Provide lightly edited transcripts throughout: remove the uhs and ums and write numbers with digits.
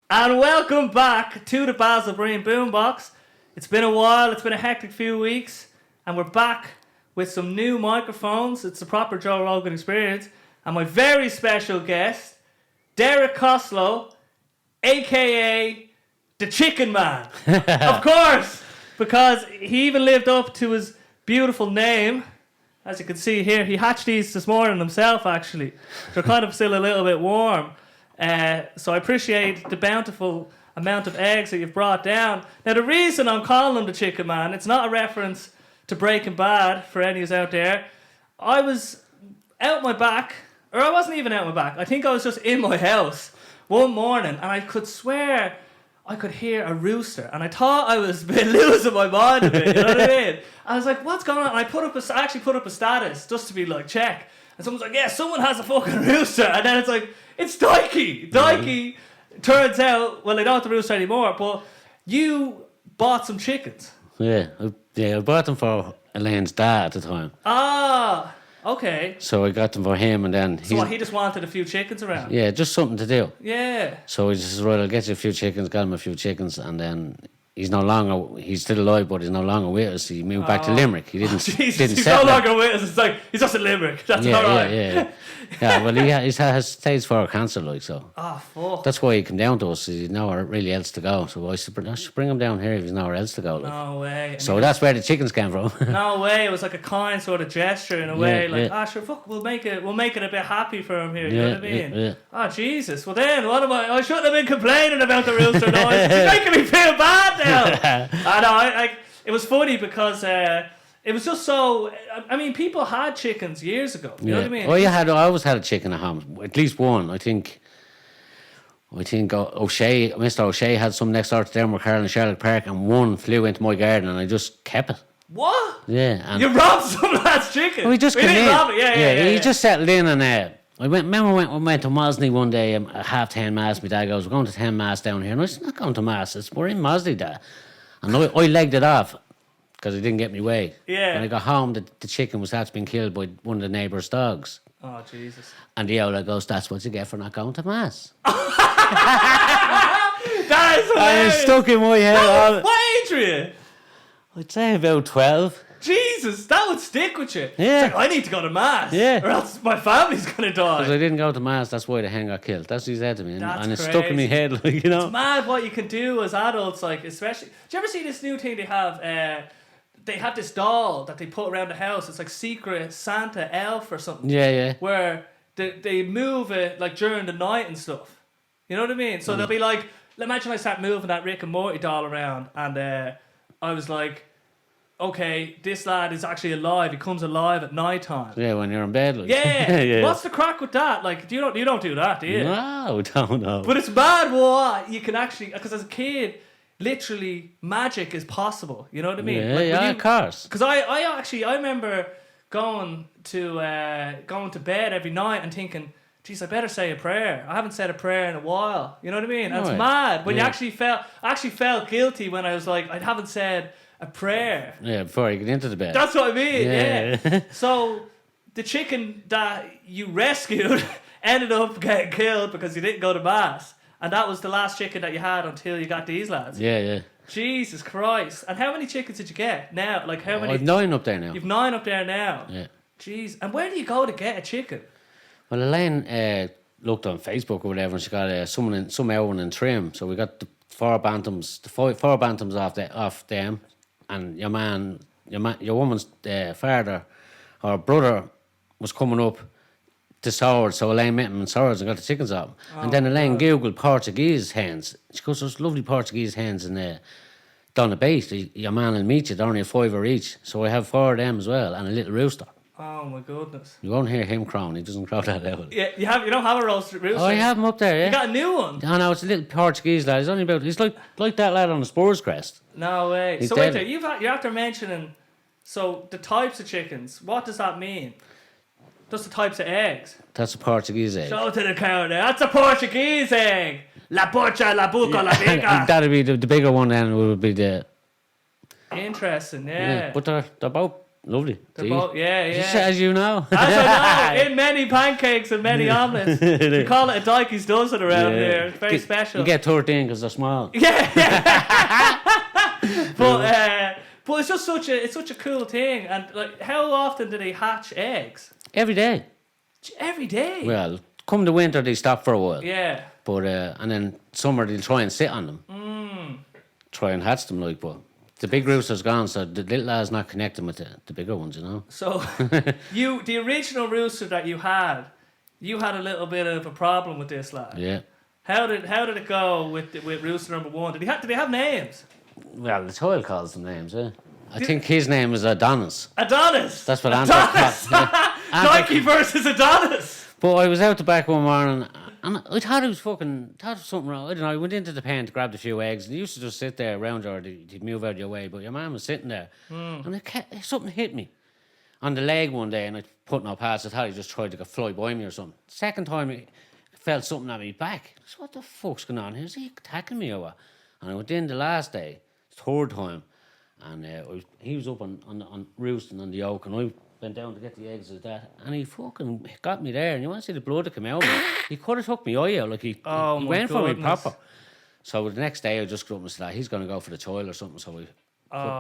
And welcome back to the Basil Breen Boombox. It's been a while, it's been a hectic few weeks, and we're back with some new microphones. It's the proper Joe Rogan experience. And my very special guest, Derek Costello, aka the Chicken Man. Of course, because he even lived up to his beautiful name. As you can see here, he hatched these this morning himself, actually. They're kind of still a little bit warm. So I appreciate the bountiful amount of eggs that you've brought down. Now, the reason I'm calling him the Chicken Man, it's not a reference to Breaking Bad for any of you out there. I was out my back, or I wasn't even out my back. I think I was just in my house one morning, and I could swear I could hear a rooster, and I thought I was losing my mind a bit. You know what I mean? I was like, "What's going on?" And I actually put up a status just to be like, check. And someone's like, "Yeah, someone has a fucking rooster," and then it's like, it's Dykie. Dykie, turns out, well, they don't have the rooster anymore, but you bought some chickens. Yeah, I bought them for Elaine's dad at the time. Ah, okay. So I got them for him, and then So he just wanted a few chickens around? Yeah, just something to do. Yeah. So he just said, right, I'll get you a few chickens, got him a few chickens, and then he's still alive, but he's no longer with us. He moved back to Limerick. He didn't He's no longer with us. It's like, he's just in Limerick. That's all right. Yeah, well, he has stage 4 cancer, like, so. Oh, fuck. That's why he came down to us. He's nowhere really else to go. So I should bring him down here if he's nowhere else to go. Like. No way. So that's where the chickens came from. No way. It was like a kind sort of gesture in a way. Like, yeah. sure, fuck, we'll make it a bit happy for him here. You know what I mean? Yeah. Oh, Jesus. Well, then, what am I shouldn't have been complaining about the rooster noise. It's making me feel bad now. I know. It was funny because it was just so. I mean, people had chickens years ago. You know what I mean? Oh, I always had a chicken at home. At least one. I think O'Shea, Mr. O'Shea had some next door to them with Carol and Charlotte Park, and one flew into my garden, and I just kept it. What? Yeah. And you robbed some lad's chicken? Well, he just came didn't in. rob it. Yeah. He just settled in, and we went to Mosley one day at 10:30 mass. My dad goes, "We're going to 10 mass down here," and I said, "Not going to mass. We're in Mosley, Dad." And I legged it off because I didn't get me way. Yeah. When I got home, the chicken was had been killed by one of the neighbours' dogs. Oh, Jesus. And the outlet goes, "That's what you get for not going to mass." That is hilarious. I stuck in my head. What age were you? I'd say about 12. Jesus, that would stick with you. Yeah. It's like, I need to go to mass. Yeah. Or else my family's going to die. Because I didn't go to mass, that's why the hen got killed. That's what he said to me. That's and it stuck in my head, like, you know. It's mad what you can do as adults, like, especially. Do you ever see this new thing they have? They have this doll that they put around the house. It's like Secret Santa Elf or something. Yeah. Where they move it like during the night and stuff. You know what I mean? So they'll be like, imagine I start moving that Rick and Morty doll around, and I was like, okay, this lad is actually alive. He comes alive at night time. Yeah, when you're in bed. Like. Yeah. Yeah. What's the crack with that? Like, you don't do that, do you? No, don't know. But it's mad what you can actually, because as a kid, literally magic is possible. You know what I mean? Yeah, of course. Because I remember going to bed every night and thinking, geez, I better say a prayer. I haven't said a prayer in a while. You know what I mean? And it's mad when you actually felt guilty when I was like, I haven't said a prayer. Yeah, before you get into the bed. That's what I mean. Yeah. So the chicken that you rescued ended up getting killed because you didn't go to mass, and that was the last chicken that you had until you got these lads. Yeah. Jesus Christ! And how many chickens did you get now? Like how many? I've 9 up there now. You've 9 up there now. Yeah. Jeez. And where do you go to get a chicken? Well, Elaine looked on Facebook or whatever, and she got some Owen and Trim. So we got the 4 bantams, four bantams off them, and your woman's father or brother was coming up to Swords, so Elaine met him in Swords and got the chickens off him. And then Elaine googled Portuguese hens. She goes, "There's lovely Portuguese hens in Donabate. Your man will meet you. They're only a $5 each." So I have 4 of them as well, and a little rooster. Oh my goodness! You won't hear him crowing. He doesn't crow that loud. Yeah, you don't have a roasted rooster. Oh, I have him up there. Yeah. You got a new one. Oh no, it's a little Portuguese lad. He's like that lad on the Spurs crest. No way. He's So wait dead. there, you're after mentioning. So the types of chickens. What does that mean? Just the types of eggs. That's a Portuguese egg. Show to the cow there. That's a Portuguese egg. La pocha, la buca, la And bica. that'd be the bigger one. Then would be the Interesting, yeah. But they're both Lovely. They're both, yeah. As you know. As I know, in many pancakes and many omelettes. We call it a Dykie's dozen around here. It's very special. You get 13 because they're small. Yeah. But it's just such a cool thing. And like, how often do they hatch eggs? Every day. Every day. Well, come the winter they stop for a while. Yeah. But and then summer they'll try and sit on them. Try and hatch them like, but the big rooster's gone, so the little lad's not connecting with the bigger ones, you know. So the original rooster that you had a little bit of a problem with this lad. Yeah. How did it go with rooster number one? Did they have names? Well, the child calls them names, yeah. I think his name is Adonis. Adonis. That's what Adonis. Dykie versus Adonis. But I was out the back one morning and I thought it was something wrong. I don't know. I went into the pen to grab a few eggs and they used to just sit there around you or they'd move out of your way. But your mum was sitting there and something hit me on the leg one day and I put no past. I thought he just tried to fly by me or something. Second time I felt something at me back. I said, what the fuck's going on here? Is he attacking me or what? And I went in the last day, third time, and he was up on roosting on the oak and I went down to get the eggs of that, and he fucking got me there. And you want to see the blood that came out of me? He could have took me eye out, like he went for me proper. So the next day I just got up and said, he's going to go for the child or something. So we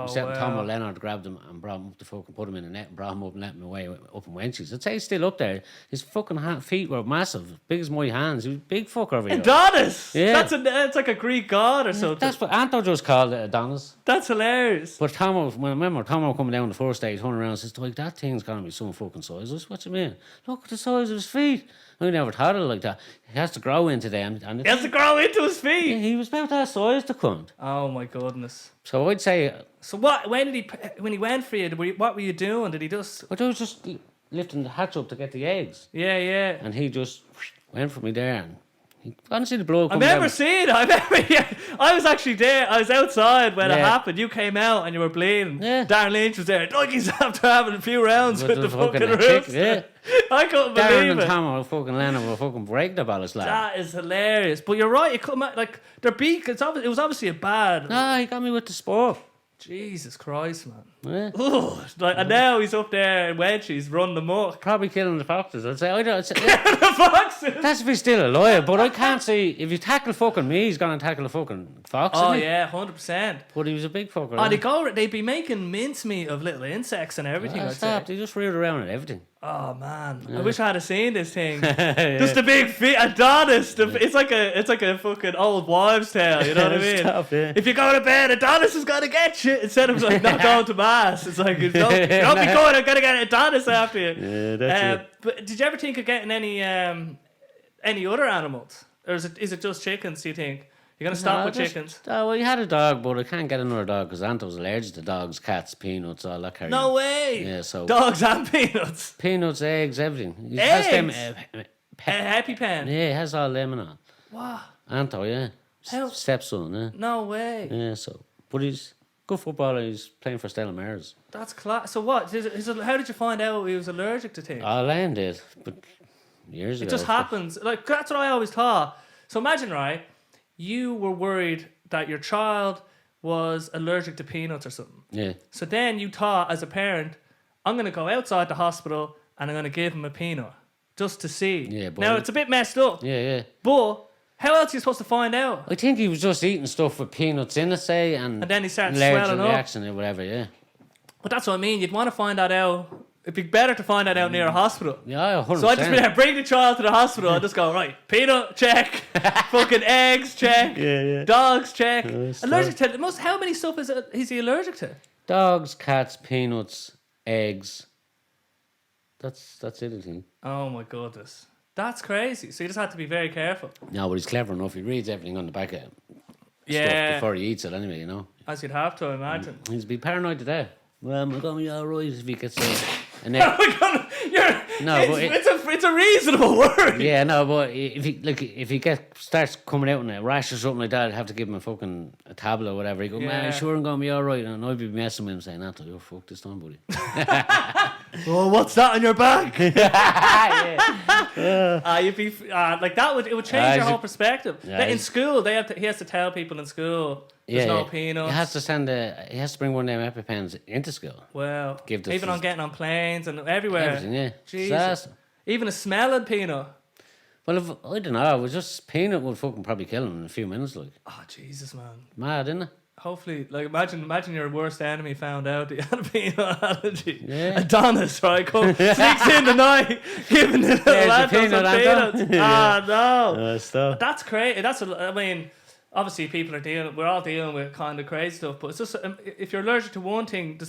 set Tom or Leonard, grabbed him and brought him up the fucking, put him in the net and brought him up and let him away up in Wenches. I'd say he's still up there. His fucking feet were massive, big as my hands. He was a big fucker over here. Adonis! Yeah. That's like a Greek god or something. That's what Anto just called it, Adonis. That's hilarious. But Tomo, when I remember Tomo coming down the first day, turning around and says, like, that thing's going to be some fucking size. I said, what do you mean? Look at the size of his feet. I never thought of it like that. He has to grow into them. And he has to grow into his feet? Yeah, he was about that size, the cunt. Oh my goodness. So I'd say... So what, when he went for you, what were you doing? Did he just... I was just lifting the hatch up to get the eggs. Yeah. And he just went for me there and... Honestly, the blood. I remember seeing it. I was actually there. I was outside when it happened. You came out and you were bleeding. Yeah. Darren Lynch was there. Dykie's after having a few rounds with the fucking rooster. Yeah. I couldn't believe Darren it. and Tom were fucking Lennon were fucking break the balance, lad. That is hilarious. But you're right. You come out like their beak. It was obviously a bad. No, he got me with the sport. Jesus Christ, man. Yeah. Ugh, and now he's up there in Wenches running the muck. Probably killing the foxes. I'd say, The foxes? That's if he's still alive, but I can't see, if you tackle fucking me, he's going to tackle a fucking fox. Oh, isn't he? yeah, 100%. But he was a big fucker. Oh, they'd be making mincemeat of little insects and everything. Stop, they just reared around and everything. Oh man, I wish I had seen this thing. Just the big feet, Adonis. It's like a fucking old wives' tale. You know what I mean? Stop, yeah. If you go to bed, Adonis is gonna get you. Instead of like not going to mass, it's like don't be going. I'm gonna get Adonis after you. Yeah, that's it. But did you ever think of getting any other animals, or is it just chickens? Do you think you're gonna stop with chickens? Oh, well, you had a dog, but I can't get another dog because Anto's allergic to dogs, cats, peanuts, all that kind of. No way. Yeah, so dogs and peanuts. Peanuts, eggs, everything. He Eggs. has them, Happy pen. yeah, he has all them and all. Wow. Anto, yeah. How? Stepson, yeah. No way. Yeah, so, but he's good footballer. He's playing for Stella Maris. That's class. So what? How did you find out he was allergic to things? Len did, but years ago. It just happens. Like that's what I always thought. So imagine, right? You were worried that your child was allergic to peanuts or something. Yeah. So then you thought, as a parent, I'm going to go outside the hospital and I'm going to give him a peanut just to see. Yeah, but now it's a bit messed up. Yeah. But how else are you supposed to find out? I think he was just eating stuff with peanuts in it, say, and then he started allergic swelling up. reaction or whatever. Yeah. But that's what I mean. You'd want to find that out. It'd be better to find that out near a hospital. Yeah, 100%. So I just bring the child to the hospital and just go, right, peanut, check. Fucking eggs, check. Yeah. Dogs, check. Allergic to how many stuff is he allergic to? Dogs, cats, peanuts, eggs. That's it, I think. Oh my goodness. That's crazy. So you just have to be very careful. No, but he's clever enough. He reads everything on the back of Yeah. stuff before he eats it anyway, you know. As you'd have to imagine. He's be paranoid today. Well, I'm going to be alright if he gets a It's it's a reasonable worry. Yeah, no, but if he starts coming out in a rash or something like that, I'd have to give him a tablet or whatever. He go, man, I'm sure I'm gonna be all right, and I'd be messing with him saying, "Not you're fucked this time, buddy." Oh, what's that on your back? You'd be like that. It would change your whole perspective. In school, he has to tell people in school there's no peanuts. He has to bring one of them EpiPens into school. Well, even on getting on planes and everywhere. Everything, yeah. Jesus. Even a smelling peanut. Well, I don't know. It was just peanut would fucking probably kill him in a few minutes, like. Oh, Jesus, man. Mad, isn't it? Hopefully, like, imagine your worst enemy found out that you had a peanut allergy. Yeah. Adonis, right? Sneaks in the night, giving the little lad some peanuts. No. Stuff. That's crazy. I mean, obviously we're all dealing with kind of crazy stuff, but it's just, if you're allergic to one thing, do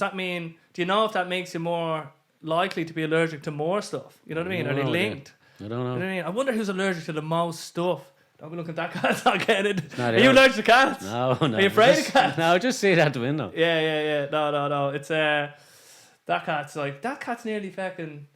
you know if that makes you more likely to be allergic to more stuff? You know what I mean? Are they linked? I don't know. You know what I mean? I wonder who's allergic to the most stuff. Don't be looking at that cat. Not getting it. Are you allergic to cats? No. Are you afraid of cats? No, just see it out the window. Yeah. No. It's that cat's nearly fucking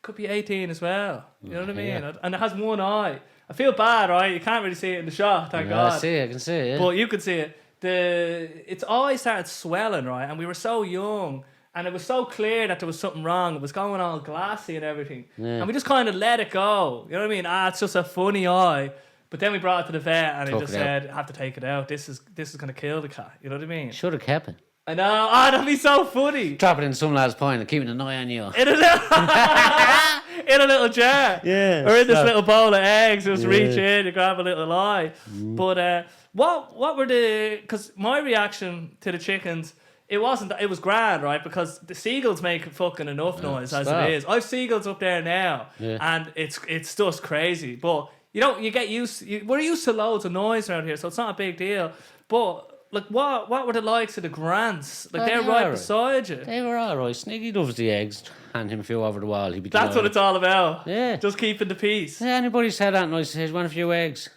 could be 18 as well. You know what I mean? Yeah. And it has one eye. I feel bad, right? You can't really see it in the shot, thank God. I can see it, yeah. But you could see it. Its eye started swelling, right? And we were so young. And it was so clear that there was something wrong. It was going all glassy and everything. Yeah. And we just kind of let it go. You know what I mean? It's just a funny eye. But then we brought it to the vet and he just said, I have to take it out. This is going to kill the cat. You know what I mean? Should have kept it. I know. Oh, that'd be so funny. Drop it in some lad's pint and keeping an eye on you. In a little jar. Yeah. Or in this little bowl of eggs. Just reach in, you grab a little eye. But what were because my reaction to the chickens, it was grand, right? Because the seagulls make fucking enough noise as it is. I've seagulls up there now, and it's just crazy. But you get used. We're used to loads of noise around here, so it's not a big deal. But like, what were the likes of the grants? Like they're right beside you. They were all right. Sniggy loves the eggs. Hand him a few over the wall. He'd be. That's what it's all about. Yeah, just keeping the peace. Yeah, anybody said that, and I said, "Want a few eggs?"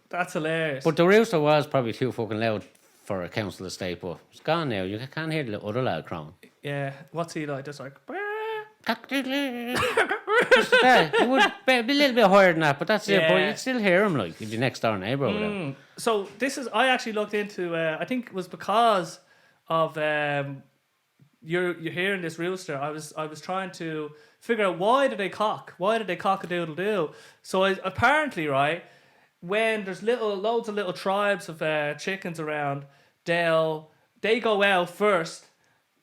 That's hilarious. But the rooster was probably too fucking loud for a council estate, but it's gone now. You can't hear the other lad crowing. Yeah, what's he like? Just like. Just that. It would be a little bit higher than that, but that's it. But you'd still hear him, like, if your next door neighbour or whatever. So I actually looked into, I think it was because of you're hearing this rooster. I was trying to figure out why did they cock a doodle do. So apparently, right, when there's loads of little tribes of chickens around, they go out first,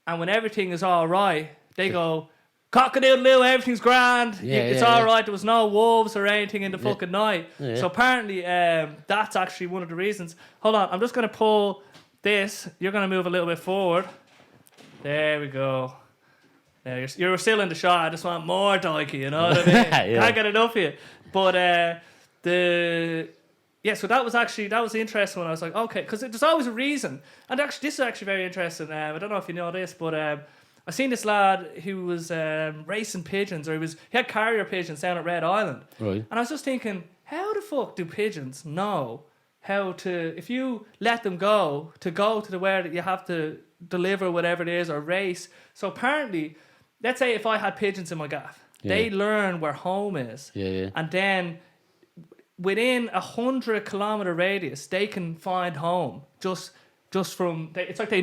and when everything is all right, they go cock-a-doodle-doo, everything's grand. It's all right. There was no wolves or anything in the fucking night. Yeah. So apparently, that's actually one of the reasons. Hold on, I'm just gonna pull this. You're gonna move a little bit forward. There we go. Now you're still in the shot. I just want more Dykie. You know what I mean? Can't get enough of you. But so that was the interesting one. I was like, okay, because there's always a reason. And actually, this is actually very interesting. I don't know if you know this, but I seen this lad who was racing pigeons, or he had carrier pigeons down at Red Island. Right. And I was just thinking, how the fuck do pigeons know how to, if you let them go to the where that you have to deliver whatever it is or race. So apparently, let's say if I had pigeons in my gaff, they learn where home is. Yeah. And then within 100-kilometer radius, they can find home just from, it's like they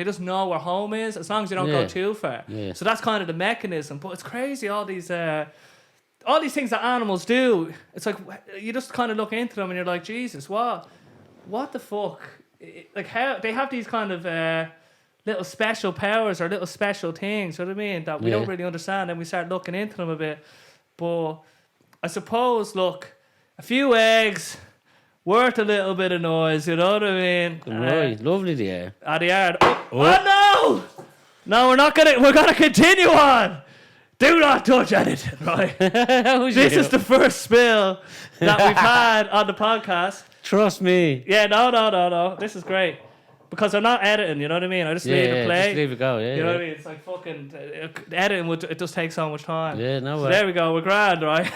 just know where home is as long as you don't go too far. Yeah. So that's kind of the mechanism. But it's crazy, all these things that animals do. It's like you just kind of look into them and you're like, Jesus, what the fuck? Like how they have these kind of little special powers or little special things, you know what I mean, that we don't really understand, and we start looking into them a bit. But I suppose, look, a few eggs worth a little bit of noise, you know what I mean? Right, lovely the air. They are. Oh no! No, we're gonna continue on. Do not touch anything, right? This is the first spill that we've had on the podcast. Trust me. Yeah, no. This is great. Because I'm not editing, you know what I mean? I just leave it play. Just leave it go, you know what I mean? It's like fucking editing it just takes so much time. Yeah, no way. So there we go, we're grand, right?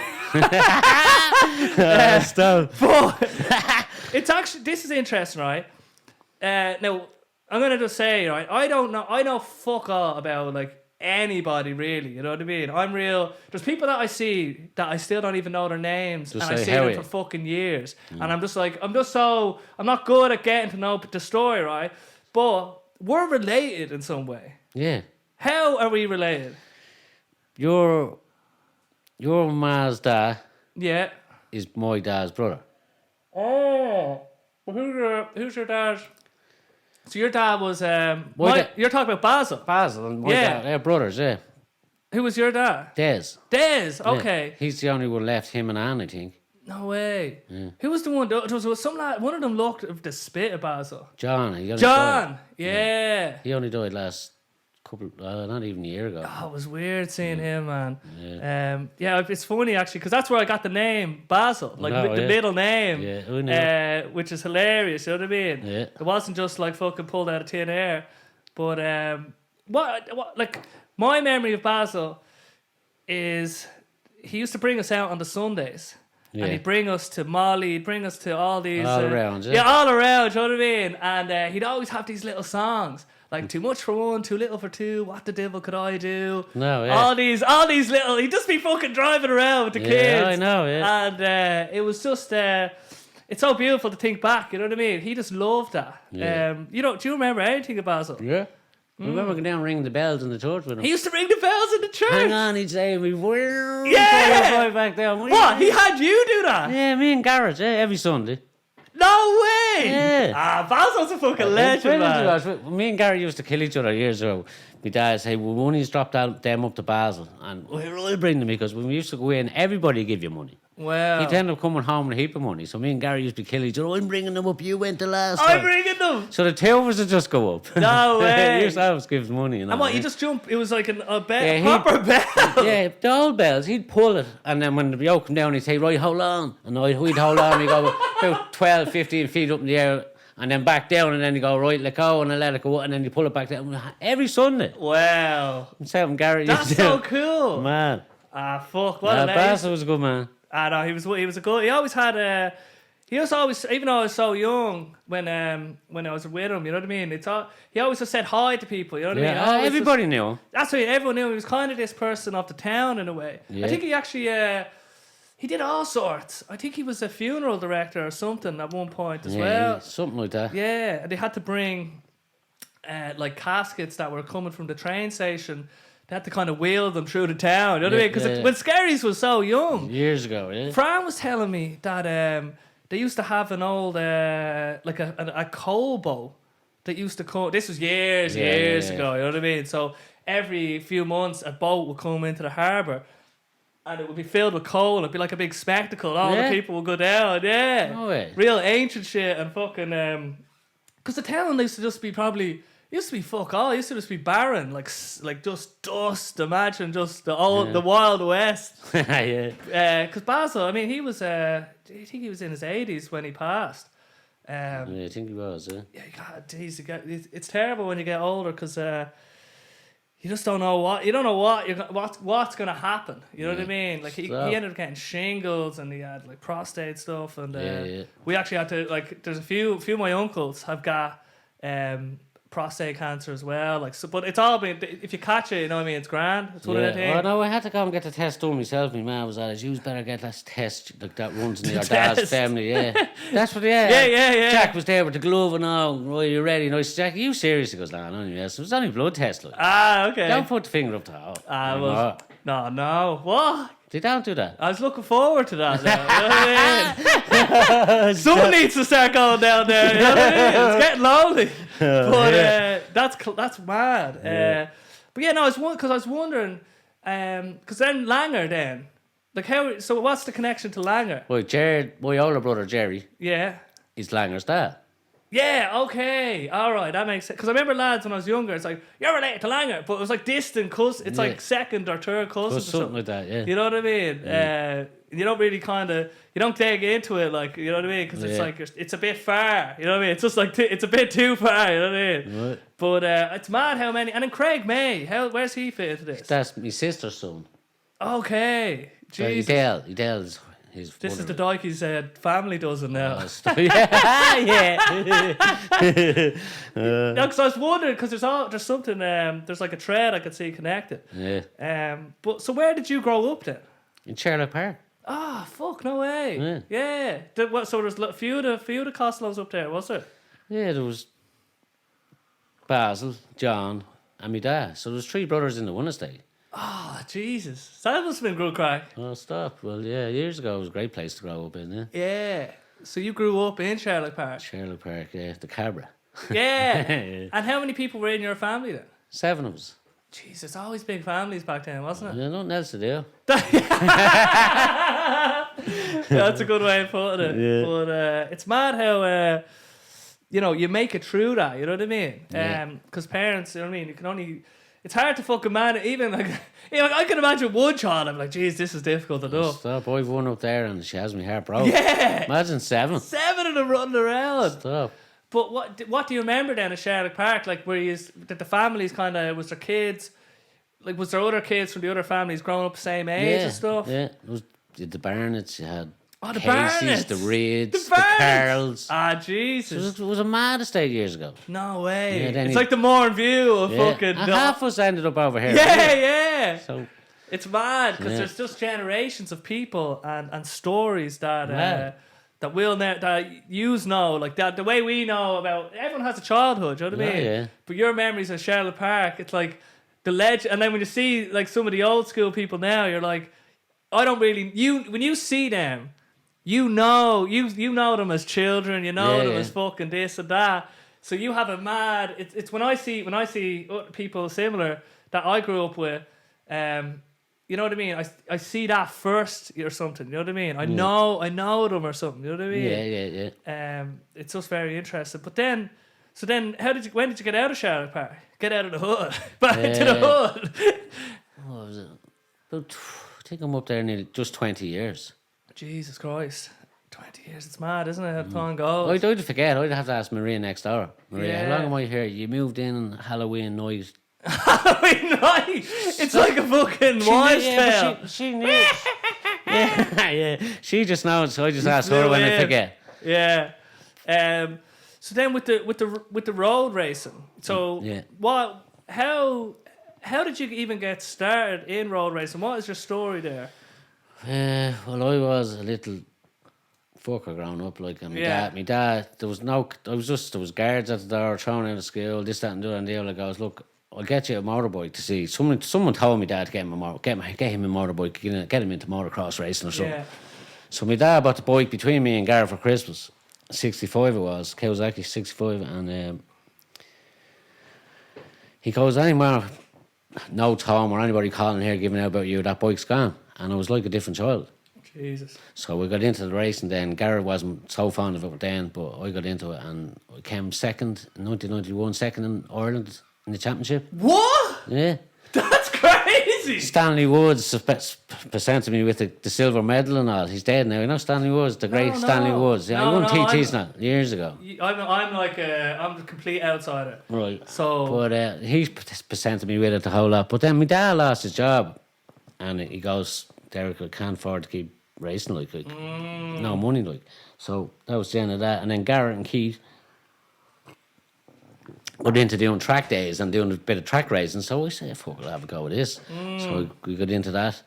Stop. But it's actually, this is interesting, right? Now, I'm gonna just say, right, I know fuck all about like anybody really. You know what I mean? I'm real. There's people that I see that I still don't even know their names, Just and I say see them Howie. for fucking years, and I'm just like, I'm not good at getting to know the story, right? But we're related in some way. Yeah. How are we related? Your ma's dad Yeah. is my dad's brother. Oh. Well, who's your dad? So your dad was you're talking about Basil. Basil and my dad, they're brothers, yeah. Who was your dad? Des. Des. Yeah. Okay. He's the only one left, him and Anne, I think. No way. Yeah. Who was the one? There was some lad. One of them looked at the spit of Basil. John. John. Yeah. He only died last couple, not even a year ago. Oh, it was weird seeing him, man. Yeah. It's funny actually because that's where I got the name Basil, like the middle name. Yeah. Which is hilarious. You know what I mean? Yeah. It wasn't just like fucking pulled out of thin air, but what like my memory of Basil is he used to bring us out on the Sundays. Yeah. And he'd bring us to Molly, he'd bring us to all these... All around, yeah. Yeah, all around, you know what I mean? And he'd always have these little songs, like Too Much for One, Too Little for Two, What the Devil Could I Do? No, yeah. All these little... He'd just be fucking driving around with the kids. Yeah, I know, yeah. And it was just... it's so beautiful to think back, you know what I mean? He just loved that. Yeah. Do you remember anything about Basil? Yeah. I remember going down ringing the bells in the church with him. He used to ring the bells in the church. Hang on, he'd say, we were back down. What? He had you do that? Yeah, me and Garrett, every Sunday. No way! Yeah. Basil's a fucking legend, man. Me and Gary used to kill each other years ago. My dad say, well, one of you drop them up to Basil, and we'll bring them because when we used to go in, everybody give you money. Well, he'd end up coming home with a heap of money. So me and Gary used to kill each other. I'm bringing them up. You went the last time. I'm bringing them. So the two of us would just go up. No way. He used to always give money. And what, you just jump? It was like a bell, proper bell. Yeah, the old bells. He'd pull it, and then when the yoke come down, he'd say, right, hold on. And we'd hold on. He'd go about 12, 15 feet up in the air, and then back down, and then he'd go, right, let go, and then let it go, and then you pull it back down. Every Sunday. Wow. Myself and Gary. That's so cool. Man. Fuck, what a Basil was a good man. No, he was a good. He always had he was always, even though I was so young when I was with him, you know what I mean. He always just said hi to people, you know what I mean. Everybody knew him. That's what everyone knew. He was kind of this person of the town in a way. Yeah. I think he actually he did all sorts. I think he was a funeral director or something at one point as well. Something like that. Yeah, and they had to bring like caskets that were coming from the train station. They had to kind of wheel them through the town, you know what I mean? Because when Skerries was so young. Years ago, yeah. Fran was telling me that they used to have an old, like a coal boat that used to come. This was years ago, you know what I mean? So every few months, a boat would come into the harbour and it would be filled with coal. It'd be like a big spectacle. All the people would go down, No way. Real ancient shit and fucking... Because the town used to just be probably... Used to be fuck all. It used to just be barren, like just dust. Imagine just the Wild West. Yeah. Because Basil, I mean, he was. I think he was in his 80s when he passed. Yeah, I think he was. Yeah. God, geez, it's terrible when you get older because you just don't know what what's gonna happen. You know what I mean? Like he ended up getting shingles and he had like prostate stuff and we actually had to like. There's a few of my uncles have got prostate cancer as well, like so, but it's all been, if you catch it, you know what I mean, it's grand. It's one of the things. Oh no, I had to go and get the test done myself. My man was at it. You better get that test like that runs in your dad's family. Yeah, that's what. Yeah. Jack was there with the glove and all. Right, you ready? And I said, Jack, are you serious? He goes, no, yes. It was only a blood test. Like. Okay. Don't put the finger up to the hole. No. What? They don't do that. I was looking forward to that now, you know what I mean? Someone needs to start going down there, you know what I mean? It's getting lonely. But that's mad. Yeah. But yeah, no, I was wondering, because then Langer then, like how, so what's the connection to Langer? Well, Jared, my older brother Jerry, is Langer's dad. Yeah, okay, all right, that makes sense. Because I remember lads when I was younger, it's like, you're related to Langer, but it was like distant cousin. It's like second or third cousins or something like that, yeah. You know what I mean? Yeah. You don't really you don't dig into it, like, you know what I mean? Because it's like, it's a bit far, you know what I mean? It's just like, it's a bit too far, you know what I mean? Right. But it's mad how many, and then Craig May, where's he fit into this? That's my sister's son. Okay, Jesus. Edel He's This is the Dykie's family dozen now. Yeah. No, because I was wondering, because there's something, there's like a thread I could see connected. Yeah. But so where did you grow up then? In Sherlock Park. Ah, fuck, no way. Yeah. So there's a few of the Costellos up there, was there? Yeah, there was Basil, John, and my dad. So there was 3 brothers in the one estate. Oh, Jesus. That must have been good crack. Oh, stop. Well, yeah, years ago it was a great place to grow up in, yeah. Yeah. So you grew up in Sherlock Park? Sherlock Park, yeah. The Cabra. Yeah. Yeah. And how many people were in your family then? 7 of us. Jesus, it's always big families back then, wasn't it? Yeah, nothing else to do. That's a good way of putting it. Yeah. But it's mad how, you make it through that, you know what I mean? Because parents, you know what I mean, you can only... It's hard to fucking manage, even like... I can imagine one child, I'm like, geez, this is difficult enough. Stop, I've one up there and she has me heart broke. Yeah! Imagine 7. 7 of them running around. Stop. But what do you remember then at Sherlock Park? Like, that the families kind of... Was there kids... Like, was there other kids from the other families growing up the same age and stuff? Yeah, it was the Barnetts, you had The Casey's, Barnetts. the Reeds, The the Barnetts. Carls. Ah, It Jesus. was a mad estate years ago. No way. Yeah, then It's he- like the Mourne View of Yeah. fucking... And half us ended up over here. Yeah. So, It's mad because Yeah. there's just generations of people and stories that Mad. that yous know, like that the way we know about. Everyone has a childhood, you know what I mean? Yeah. But your memories of Sherlock Park, it's like the legend. And then when you see like some of the old school people now, you're like, I don't really. When you see them, you know them as children. You know them as fucking this and that. So you have a mad. It's when I see people similar that I grew up with. You know what I mean? I see that first or something. You know what I mean? I know them or something. You know what I mean? yeah. It's just very interesting. But then, when did you get out of Sherlock Park? Get out of the hood, back to the hood. What was it? I think I'm up there nearly just 20 years. Jesus Christ, 20 years. It's mad, isn't it? How time goes. I'd forget. I'd have to ask Maria next door. Maria, Yeah. how long am I here? You moved in on Halloween night. Halloween night. It's like a fucking wives' tale. She knew. yeah. She just knows. So I just asked her flew when I in. forget. Yeah. So then with the road racing. So Yeah. how did you even get started in road racing? What is your story there? Well, I was a little fucker growing up, like, and my dad, there was guards at the door throwing out of school, this, that, and the other, and the other goes, look, I'll get you a motorbike to see. Someone told me dad to get him a motorbike, get him into motocross racing or something. Yeah. So my dad bought the bike between me and Gareth for Christmas. 65 it was. Kawasaki 65, and he goes, anymore, no Tom or anybody calling here giving out about you, that bike's gone. And I was like a different child. Jesus. So we got into the racing then. Gareth wasn't so fond of it then, but I got into it and I came second in 1991, second in Ireland in the championship. What? Yeah. That's crazy. Stanley Woods presented me with the silver medal and all. He's dead now. You know Stanley Woods, the great Stanley Woods. Yeah, I won TTs now years ago. I'm the complete outsider. Right. So, But he presented me with it the whole lot. But then my dad lost his job, and he goes, Derek, I can't afford to keep racing like no money like. So that was the end of that. And then Garrett and Keith got into doing track days and doing a bit of track racing. So I said, fuck, I'll have a go with this. So we got into that.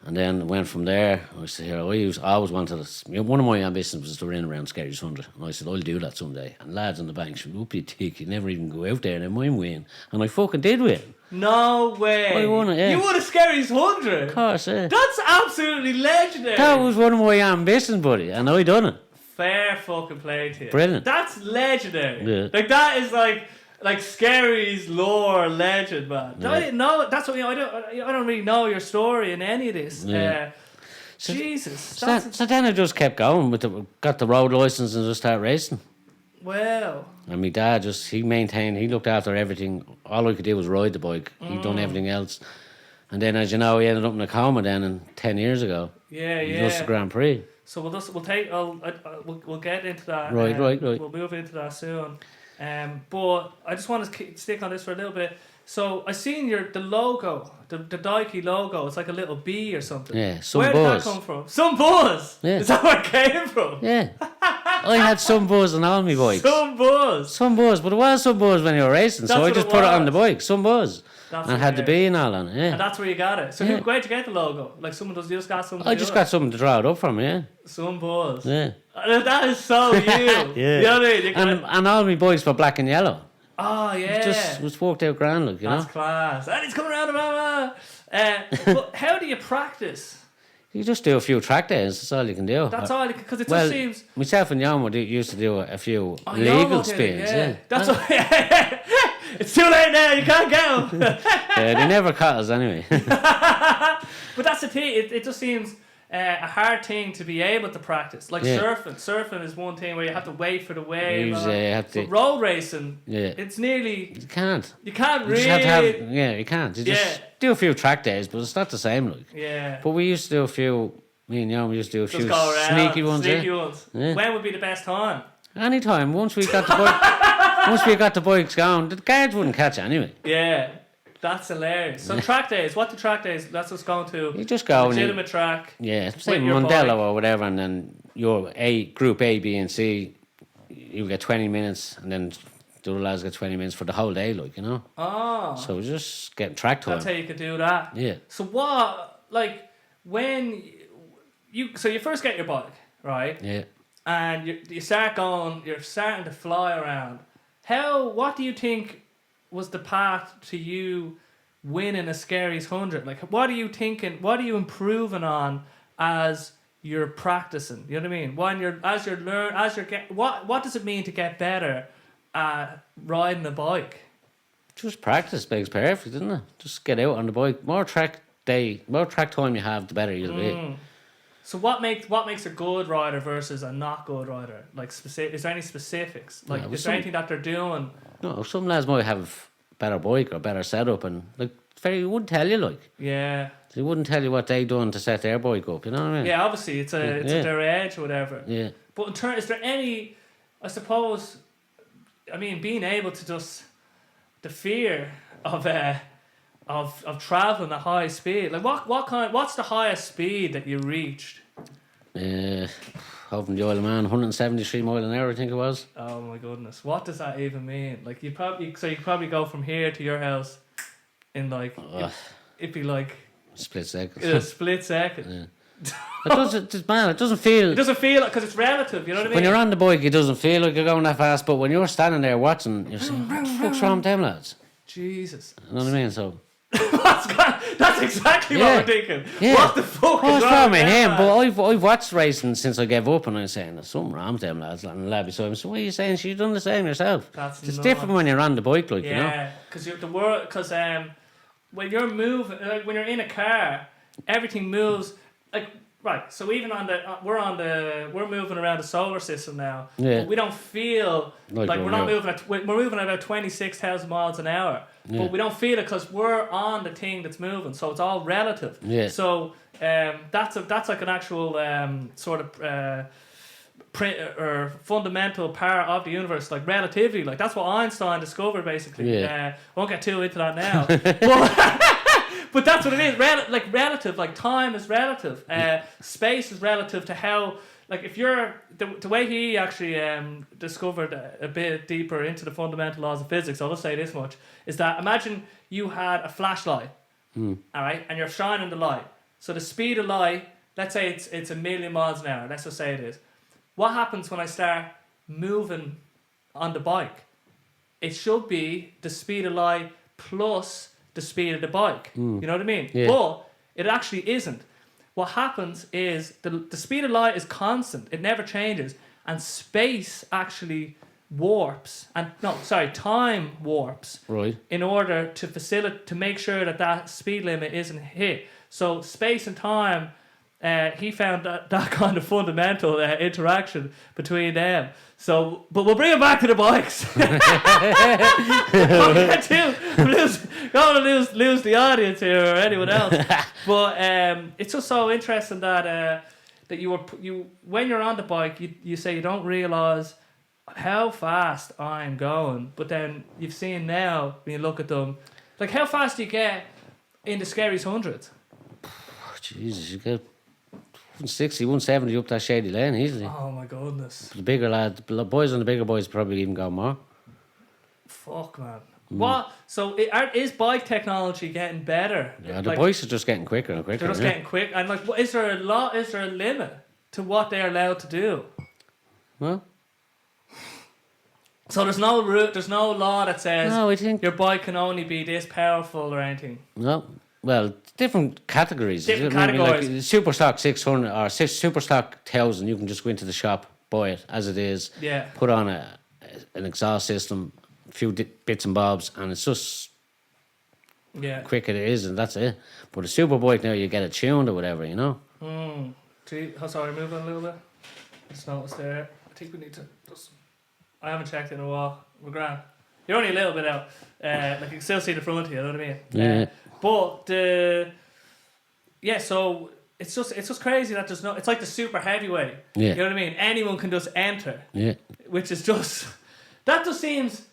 And then went from there. I said, I always wanted to. One of my ambitions was to run around Skerries 100. And I said, I'll do that someday. And lads on the bank said, "Up you tick, you never even go out there and I might win." And I fucking did win. no way. I won it, yeah. You won a Skerries 100. Of course, yeah. That's absolutely legendary. That was one of my ambitions, buddy. And I done it. Fair fucking play to you. Brilliant. That's legendary. Yeah. Like that is like Skerries lore legend, man. Yeah. I didn't know. That's what I don't really know your story in any of this. Yeah. Jesus. So then I just kept going got the road license and just started racing. Well. And my dad he looked after everything. All I could do was ride the bike. He'd done everything else. And then, as you know, he ended up in a coma then 10 years ago. Yeah. He lost the Grand Prix. So we'll get into that. Right. We'll move into that soon. But I just want to stick on this for a little bit. So I seen the logo, the Dykie logo. It's like a little bee or something. Yeah, some Where buzz. did that come from? Some buzz. Yeah. Is that where it came from? Yeah. I had some buzz on all my bikes. Some buzz. Some buzz, but it was some buzz when you were racing, That's so I what just it put it on was. the bike. Some buzz. That's And had the bee and all on it, yeah. And that's where you got it. So Yeah. where'd you get the logo? Like someone you just got something. I just got something to draw it up from, yeah. some buzz. Yeah. That is so you. Yeah. You know what I mean? You And all my bikes were black and yellow. oh yeah. It just worked out grand, like, you That's know. class. And it's coming around the blah. But how do you practice? You just do a few track days, that's all you can do. That's all, because it Well, just seems. myself and Yama used to do a few Oh, legal Yomo did it, spins, yeah. That's what. It's too late now. You can't go. Yeah, they never caught us anyway. But that's the thing. It just seems a hard thing to be able to practice. Like Yeah. surfing. Surfing is one thing where you have to wait for the wave. You have to- But road racing, Yeah. it's nearly. You can't. You can't You really. just have to have, yeah, you can't. You just Yeah. do a few track days, but it's not the same, like. Yeah. But we used to do a few, me and Yama we used to do a Just few go around. sneaky ones, Sneaky yeah. ones. Yeah. When would be the best time? Anytime, once we got the bike, once we got the bikes going, the guards wouldn't catch it anyway. Yeah. That's hilarious. So track days, what the track days? That's what's going to You just go and you, legitimate track. yeah, say with your Mondello bike. or whatever, and then your group A, B, and C, you get 20 minutes, and then the other lads get 20 minutes for the whole day, like, you know. Oh. So we just getting track time. That's how you could do that. Yeah. So what, like, when you first get your bike, right? Yeah. And you start going, you're starting to fly around. What do you think was the path to you winning a Skerries 100? Like, what are you thinking? What are you improving on as you're practicing? You know what I mean? What does it mean to get better at riding a bike? Just practice makes perfect, isn't it? Just get out on the bike. More track time you have, the better you'll be. So what makes a good rider versus a not good rider? Like is there any specifics? Like Yeah, is there anything that they're doing? No, some lads might have better bike or better setup, and like they wouldn't tell you, like Yeah. they wouldn't tell you what they done to set their bike up. You know what I mean? Yeah, obviously it's their edge or whatever. Yeah. But in turn, is there any? I suppose. I mean, being able to just the fear of traveling at high speed. Like what's the highest speed that you reached? Hoping the oil man, 173 mile an hour, I think it was. Oh my goodness, what does that even mean? Like you could probably go from here to your house in like it'd be like Split second. in a split second. Yeah. It doesn't feel. It doesn't feel because it's relative. You know what I mean? When you're on the bike, it doesn't feel like you're going that fast. But when you're standing there watching, you're saying, "What the fuck's wrong with them lads?" Jesus. You know what I mean? So. That's exactly what we're thinking. Yeah. What the fuck What's is wrong with him? that, But man? I've watched racing since I gave up, and I'm saying there's something wrong with them lads. And the lad beside him, so what are you saying? You've done the same yourself. That's it's nuts. different when you're on the bike, like, you know. Yeah, because when you're moving, like when you're in a car, everything moves. Like right, so even we're moving around the solar system now. Yeah. But we don't feel Like like we're not we're- moving. We're moving at about 26,000 miles an hour. Yeah. But we don't feel it because we're on the thing that's moving. So it's all relative. Yeah. So that's like an actual sort of. Or fundamental part of the universe, like relativity, like that's what Einstein discovered, basically. Yeah. I won't get too into that now, but that's what it is. Relative, like time is relative. Space is relative to how, like if you're the way he actually discovered a bit deeper into the fundamental laws of physics. I'll just say this much: is that imagine you had a flashlight, all right, and you're shining the light. So the speed of light, let's say it's 1,000,000 miles an hour. Let's just say it is. What happens when I start moving on the bike? It should be the speed of light plus the speed of the bike. You know what I mean? Yeah. But it actually isn't. What happens is the speed of light is constant. It never changes. And space actually warps. Time warps. Right. In order to make sure that speed limit isn't hit. So space and time... he found that kind of fundamental interaction between them. So, but we'll bring it back to the bikes. Don't lose the audience here or anyone else. But it's just so interesting that when you're on the bike, you say you don't realise how fast I'm going, but then you've seen now when you look at them Like, how fast do you get in the Skerries 100? Oh, Jesus, you get 160, 170 up that shady lane easily. Oh my goodness. The bigger lad, the boys on the bigger boys probably even go more. Fuck, man. What? So is bike technology getting better? Yeah, the bikes are just getting quicker and quicker. They're just getting quick. And like, is there a limit to what they're allowed to do? Well, so there's no law that says no, I think your bike can only be this powerful or anything. no. Well, different categories. Different I mean, categories. like Super Stock 600 or Super Stock 1000, you can just go into the shop, buy it as it is. Yeah. Put on an exhaust system, a few bits and bobs, and it's just quick it is, and that's it. But a super bike now, you get it tuned or whatever, you know. Gee, sorry, move on a little bit. Just noticed there. I think we need to just. I haven't checked in a while. We're grand. You're only a little bit out. Like you can still see the front of you. You know what I mean? Yeah. But so it's just crazy that there's no. It's like the super heavyweight. Yeah. You know what I mean? Anyone can just enter. Yeah. Which is just that just seems.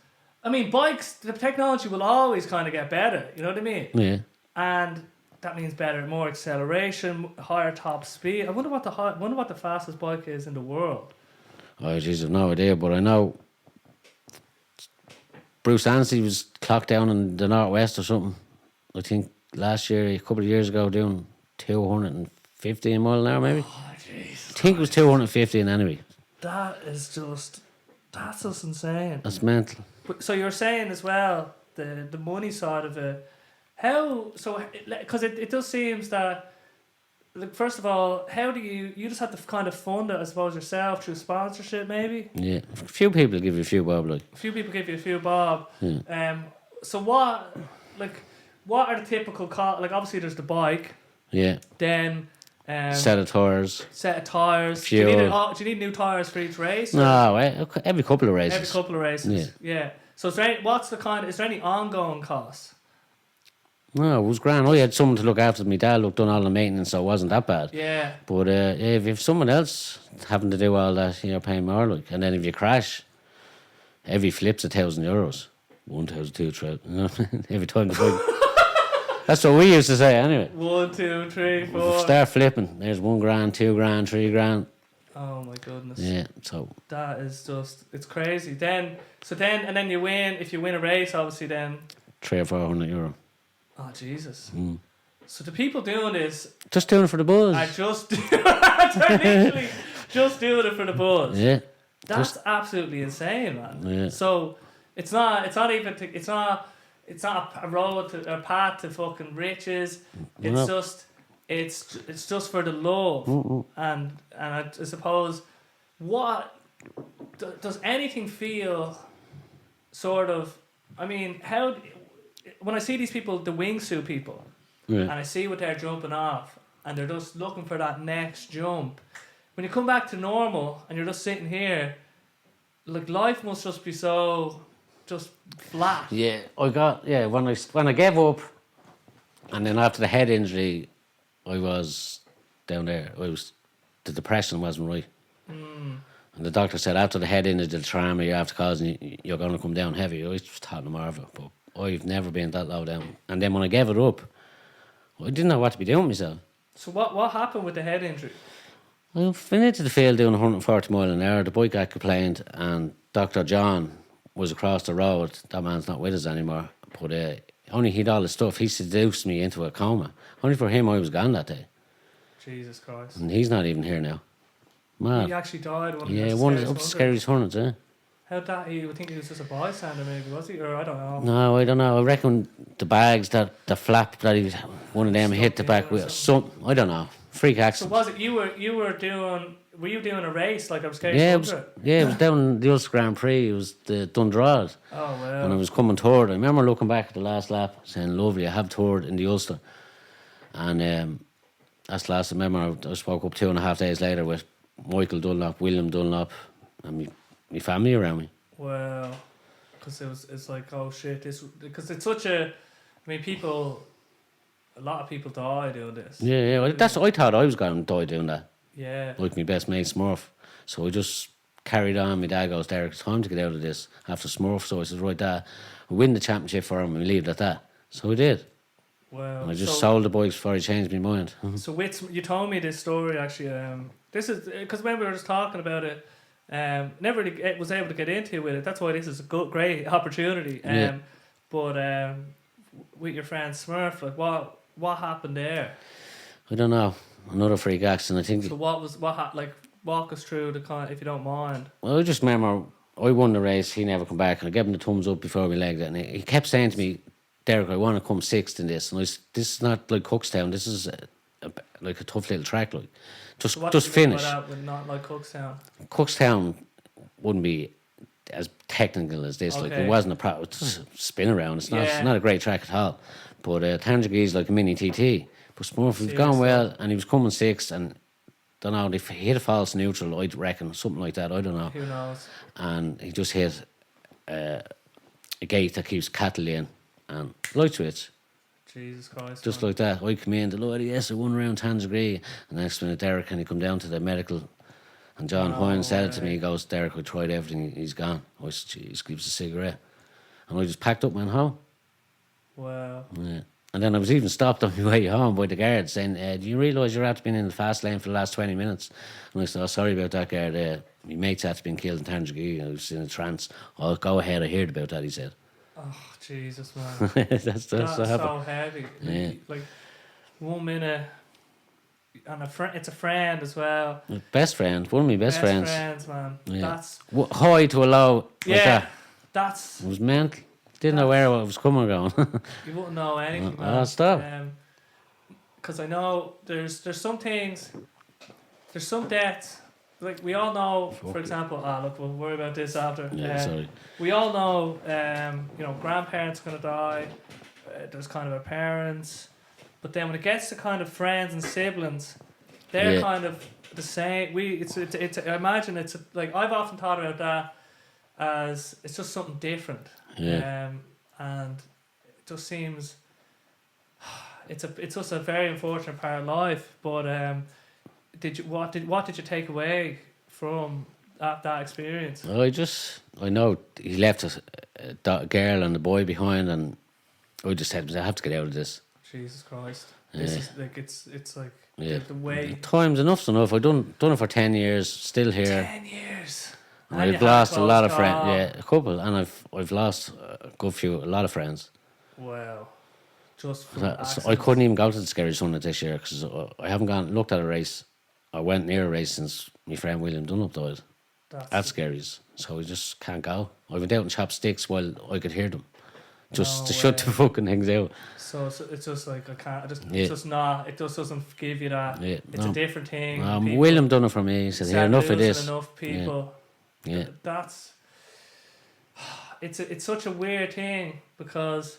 I mean, bikes. The technology will always kind of get better. You know what I mean? Yeah. And that means better, more acceleration, higher top speed. I wonder what the fastest bike is in the world. Oh, jeez, I've no idea, but I know Bruce Anstey was clocked down in the Northwest or something. I think last year, a couple of years ago, doing 215 mile an hour, maybe. Oh, jeez. I think it was 215 anyway. That's just insane. That's mental. But, so you're saying as well, the money side of it, how, so, because it does seem that, like, first of all, how do you just have to kind of fund it, I suppose, yourself through sponsorship, maybe? Yeah, a few people give you a few bob, like. A few people give you a few bob. Yeah. So what are the typical costs? Like, obviously there's the bike. Yeah. Then set of tires. Fuel. Do you need new tires for each race? No, every couple of races. Every couple of races. Yeah. So is there any ongoing costs? No, it was grand. I had someone to look after me. Dad done all the maintenance, so it wasn't that bad. Yeah. But if you have someone else having to do all that, you're paying more. Like, and then if you crash, every flip's €1,000. 1,000, 2,000, you know, every time. That's what we used to say anyway. 1, 2, 3, 4. Start flipping. There's $1,000, $2,000, $3,000. Oh my goodness. Yeah, so that is just, it's crazy. And then you win. If you win a race, obviously, then €300 or €400. Oh Jesus! So the people doing this just doing it for the buzz. they're literally just doing it for the buzz. Yeah, that's absolutely insane, man. Yeah. So it's not a road to a path to fucking riches. It's just for the love. And I suppose does anything feel sort of? I mean, how? When I see these people, the wingsuit people, and I see what they're jumping off, and they're just looking for that next jump. When you come back to normal and you're just sitting here, like, life must just be so just flat. Yeah, when I gave up, and then after the head injury, I was down there. The depression wasn't right, and the doctor said after the head injury, the trauma you have to cause, and you're going to come down heavy. I was thought no more of it, but I've never been that low down. And then when I gave it up, I didn't know what to be doing with myself. So what happened with the head injury? I went into the field doing 140 mile an hour. The bike guy complained, and Dr. John was across the road. That man's not with us anymore. But only he'd all his stuff. He seduced me into a coma. Only for him, I was gone that day. Jesus Christ. And he's not even here now. Man. He actually died. One of the Skerries Hornets, eh? How that? You would think he was just a bystander, maybe, was he? Or I don't know. No, I don't know. I reckon the bags, the flap that one of them hit the back with something. I don't know. Freak accident. So was it you were doing? Were you doing a race like I was? It was down the Ulster Grand Prix. It was the Dundrod. Oh wow! And I was coming toward. I remember looking back at the last lap, saying, "Lovely, I have toured in the Ulster." And that's the last. I remember I spoke up 2.5 days later with Michael Dunlop, William Dunlop, and my family around me. Wow, because it's like, oh shit, because it's such a, I mean, a lot of people die doing this. Yeah, well, I thought I was going to die doing that. Yeah. Like my best mate Smurf. So I just carried on. My dad goes, Derek, it's time to get out of this after Smurf. So I said, right, Dad, we win the championship for him and we leave it at that. So I did. Wow. And I just sold the bikes before I changed my mind. So you told me this story actually. This is because when we were just talking about it, never really was able to get into with it. That's why this is a great opportunity. But with your friend Smurf, like what happened there? I don't know. Another freak accident. I think. So walk us through the kind, if you don't mind. Well, I just remember I won the race. He never come back, and I gave him the thumbs up before we legged it. And he kept saying to me, "Derek, I want to come sixth in this." And this is not like Cookstown. This is like a tough little track. Like just finish. By that, not like Cookstown. Cookstown wouldn't be as technical as this. Like it wasn't a spin around. It's not a great track at all. But Tangier is like a mini TT. But Smurf was going well, and he was coming sixth, and don't know, they hit a false neutral, I reckon, something like that, I don't know. Who knows? And he just hit a gate that keeps cattle in, and light switch. Jesus Christ. Just like that. I come in, the Lord, yes, I won around Tangier. And next minute, Derek, and he come down to the medical, and John Hoyne said it to me, he goes, Derek, I tried everything, he's gone. I said, jeez, gives a cigarette. And I just packed up and went home. Wow. Yeah. And then I was even stopped on my way home by the guard saying, do you realise you're after being in the fast lane for the last 20 minutes? And I said, oh, sorry about that, guard. My mate's after being killed in Tangier. I was in a trance. Oh, go ahead, I heard about that, he said. Oh, Jesus, man. that's so heavy. Yeah. Like, 1 minute, and it's a friend as well. Best friend, one of my best friends. Best friends, man. Yeah. That's... high to a low, like that. That's... It was mental. Didn't know where I was coming or going. You wouldn't know anything. Oh, stop. Because I know there's some things, there's some deaths. Like we all know, for example, look, we'll worry about this after. Yeah, sorry. We all know, grandparents are going to die. There's kind of our parents. But then when it gets to kind of friends and siblings, they're kind of the same. I imagine it's like, I've often thought about that as it's just something different. Yeah. And it just seems it's just a very unfortunate part of life. But what did you take away from that experience? I know he left a girl and a boy behind, and I just said, I have to get out of this. Jesus Christ! This is like it's like the way. Time's enough's enough. I done it for 10 years, still here. 10 years. And I've lost a lot of friends. Yeah, a couple, and I've lost a lot of friends. Wow. Just I couldn't even go to the Skerries Summit this year because I haven't looked at a race. I went near a race since my friend William Dunlop died at Skerries, so I just can't go. I went out and chopped sticks while I could hear them, just to shut the fucking things out. So it's just like I can't. It's just not. It just doesn't give you that. Yeah, it's a different thing. William done it for me. He said, "Here, enough of this." Enough people. Yeah. That's. It's such a weird thing because,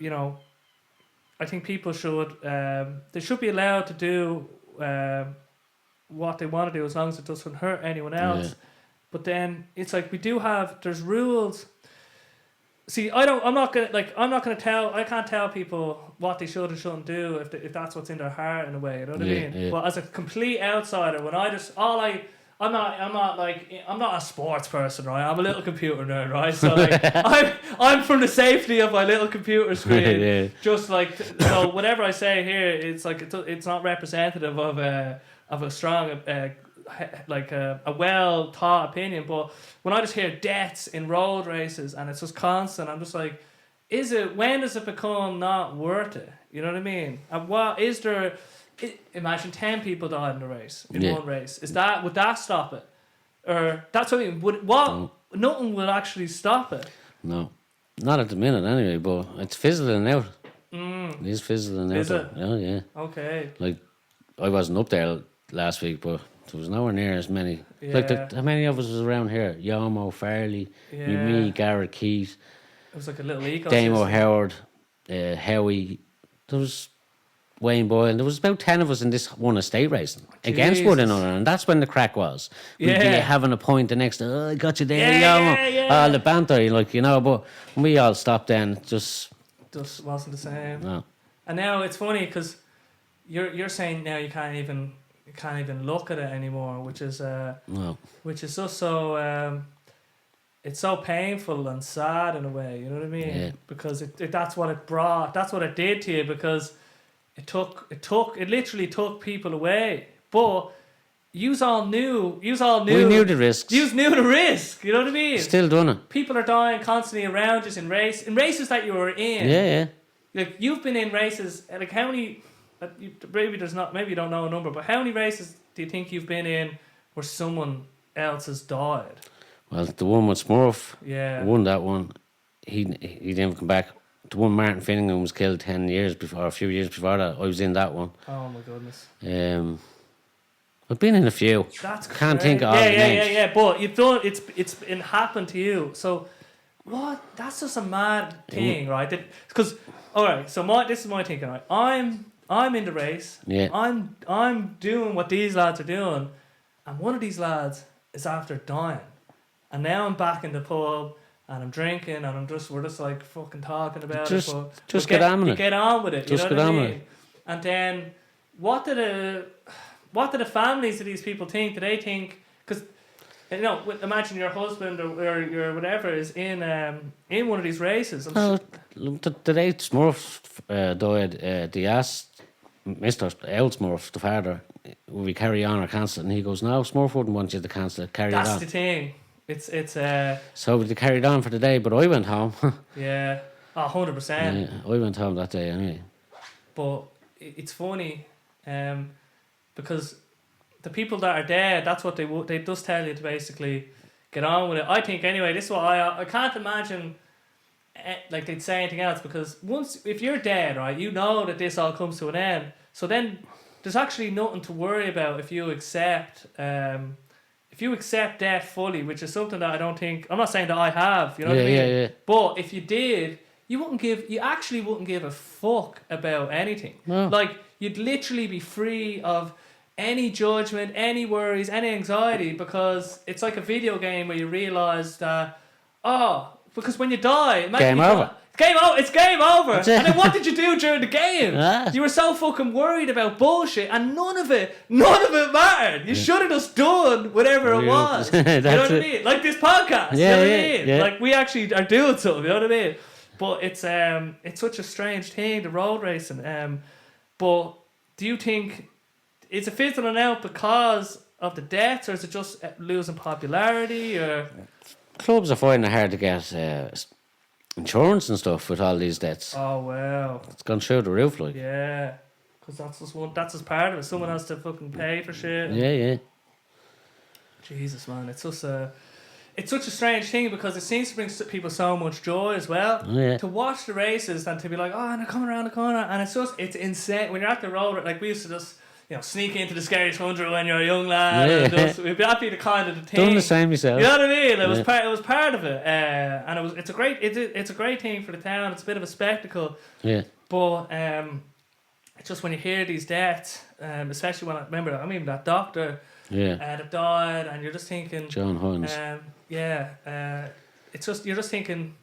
I think people should they should be allowed to do what they want to do as long as it doesn't hurt anyone else. Yeah. But then it's like there's rules. See, I can't tell people what they should and shouldn't do if that's what's in their heart in a way. You know what I mean? Yeah. But as a complete outsider, when I'm not a sports person, right? I'm a little computer nerd, right? So like, I'm from the safety of my little computer screen. Yeah. Just like, so whatever I say here, it's like it's not representative of a strong a well thought opinion. But when I just hear deaths in road races and it's just constant, I'm just like, when does it become not worth it? You know what I mean? And what is there? Imagine 10 people died in a race, one race. Would that stop it? Or that's what I mean. Nothing will actually stop it. No, not at the minute anyway. But it's fizzling out. It is fizzling out. Is it? Oh yeah. Okay. Like I wasn't up there last week, but there was nowhere near as many. Yeah. Like how many of us was around here? Yomo, Farley, me, Garrett, Keith. It was like a little ecosystem. Damo Howard, Howie. There was Wayne Boyle. There was about 10 of us in this one estate racing against one another, and that's when the crack was. We'd be having a point the next day. I got you there, Yomo. The banter, but when we all stopped then, it just wasn't the same. No. And now it's funny because you're saying now you can't even look at it anymore, which is just so it's so painful and sad in a way, you know what I mean? Yeah. Because that's what it brought, that's what it did to you, because it literally took people away. But yous all knew. We knew the risks. Yous knew the risk, you know what I mean? Still done it. People are dying constantly around us in races that you were in. Yeah. Like, you've been in races, like, how many, maybe you don't know a number, but how many races do you think you've been in where someone else has died? Well, the one with Smurf, won that one. He didn't come back. The one Martin Finnegan was killed 10 years before, a few years before that. I was in that one. Oh my goodness. I've been in a few. That's crazy. Can't think of all the names. Yeah. But you've done it happened to you. So what? That's just a mad thing, right? Because all right. So this is my thinking. Right? I'm in the race. Yeah. I'm doing what these lads are doing, and one of these lads is after dying, and now I'm back in the pub. And I'm drinking, and we're just like fucking talking about it. Just get on with it. Get on with it. Just you know get what on I with mean? it. And then, what do the families of these people think? Do they think? Because, you know, imagine your husband or your whatever is in one of these races. The day Smurf died, they asked Mr. Old Smurf, the father, will we carry on or cancel it? And he goes, no, Smurf wouldn't want you to cancel it. Carry it on. That's the thing. It's So they carried on for the day, but I went home. yeah, 100%. Yeah, I went home that day anyway. But it's funny, because the people that are dead, that's what they just tell you to basically get on with it. I think anyway. This is what I can't imagine. Like they'd say anything else, because if you're dead, right, you know that this all comes to an end. So then there's actually nothing to worry about if you accept. If you accept death fully, which is something that I'm not saying that I have, you know what I mean? Yeah. But if you did, you actually wouldn't give a fuck about anything. No. Like, you'd literally be free of any judgment, any worries, any anxiety, because it's like a video game where you realise that, because when you die, game over. It's game over. That's And it. then what did you do during the game? You were so fucking worried about bullshit, and none of it mattered. You should have just done whatever it was. You know what I mean? Like this podcast. You know what I mean? Yeah. Like, we actually are doing something. You know what I mean? But it's such a strange thing, the road racing. But do you think is it fizzling out because of the deaths, or is it just losing popularity? Or Clubs are finding it hard to get insurance and stuff with all these deaths. Oh wow, It's gone through the roof, like. yeah, because that's just part of it. Someone has to fucking pay for shit. Yeah. Jesus, man, it's such a strange thing, because it seems to bring people so much joy as well. Yeah. To watch the races and to be like, and they're coming around the corner, and it's insane when you're at the road. Like, we used to just, you know, sneak into the Skerries 100 when you're a young lad. Yeah. And that'd be the kind of the thing. Done the same yourself. You know what I mean? It was part of it, and it's a great thing for the town. It's a bit of a spectacle. Yeah. But it's just when you hear these deaths, especially when I remember, that doctor that died, and you're just thinking, John Hines. it's just, you're just thinking,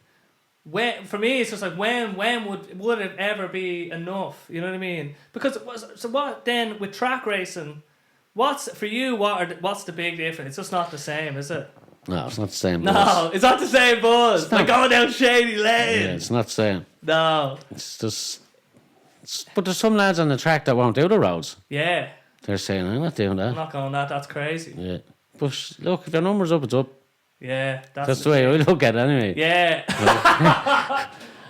when, for me it's just like, when would it ever be enough? You know what I mean? Because so what then with track racing? What's the big difference? It's just not the same, is it? No, it's not the same. No, buzz. it's not the same buzz. It's Like not. going down shady lane. Yeah, it's not the same. No. It's just. But there's some lads on the track that won't do the roads. Yeah. They're saying, I'm not doing I'm that. not going that. That's crazy. Yeah. But look, if your number's up, it's up. Yeah. That's the way I look at it anyway. Yeah.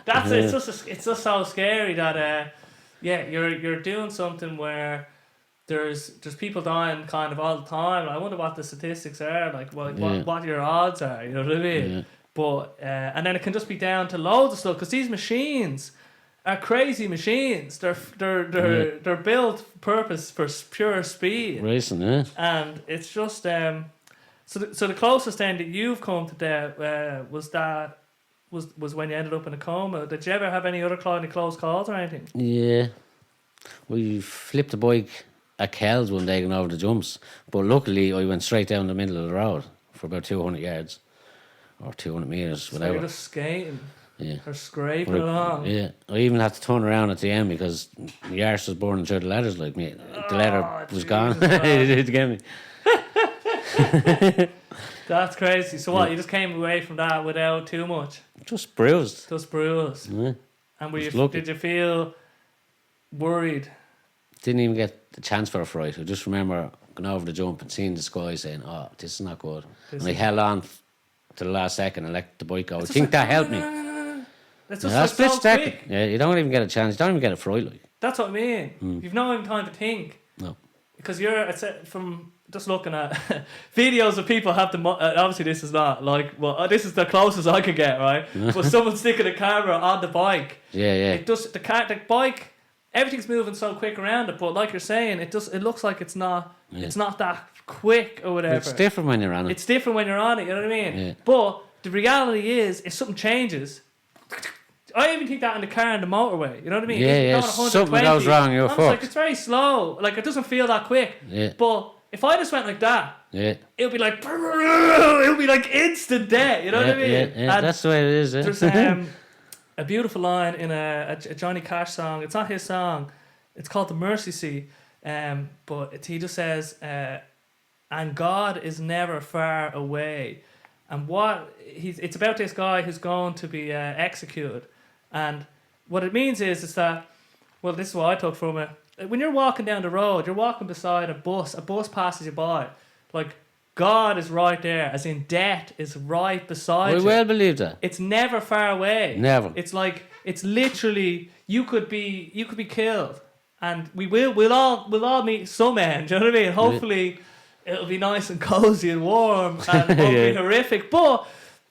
It's just so scary that you're doing something where there's people dying kind of all the time. I wonder what the statistics are, like what your odds are, you know what I mean? Yeah. But and then it can just be down to loads of stuff, because these machines are crazy machines. They're built purpose for pure speed. Racing, yeah. And it's just so the closest then that you've come to death was when you ended up in a coma. Did you ever have any other close calls or anything? Yeah. We flipped a bike at Kells one day going over the jumps, but luckily I went straight down the middle of the road for about 200 yards or 200 metres, whatever. So you're just skating. Yeah. Or scraping along. Yeah. I even had to turn around at the end because the arse was burning through the letters like me. The letter was gone. It get me. That's crazy. So what? You just came away from that without too much? Just bruised. Just bruised. Yeah. And Lucky. did you feel worried? Didn't even get the chance for a fright. I just remember going over the jump and seeing the sky saying, "Oh, this is not good." And I held on to the last second and let the bike go. I think that helped me. That's just split so second. quick. Yeah, you don't even get a chance. You don't even get a fright. Like. That's what I mean. You've not even time to think. No. Because from just looking at videos of people have the obviously this is not like this is the closest I could get, right? But someone sticking a camera on the bike. Yeah. It does the bike. Everything's moving so quick around it, but like you're saying, it looks like it's not that quick or whatever. It's different when you're on it. It's different when you're on it. You know what I mean? Yeah. But the reality is, if something changes. I even think that in the car on the motorway. You know what I mean? Yeah. Something goes wrong, you're fucked. Like, it's very slow. Like, it doesn't feel that quick. Yeah. But if I just went like that, it'll be like instant death. You know what I mean? Yeah. That's the way it is. There's a beautiful line in a Johnny Cash song. It's not his song. It's called The Mercy Seat. But he just says, and God is never far away. And it's about this guy who's going to be executed. And what it means is that, well, this is what I took from it. When you're walking down the road, you're walking beside a bus passes you by. Like, God is right there, as in death is right beside you. We well believe that. It's never far away. Never. It's like, it's literally, you could be killed. And we'll all meet some end, do you know what I mean? Hopefully it'll be nice and cozy and warm and won't be horrific. But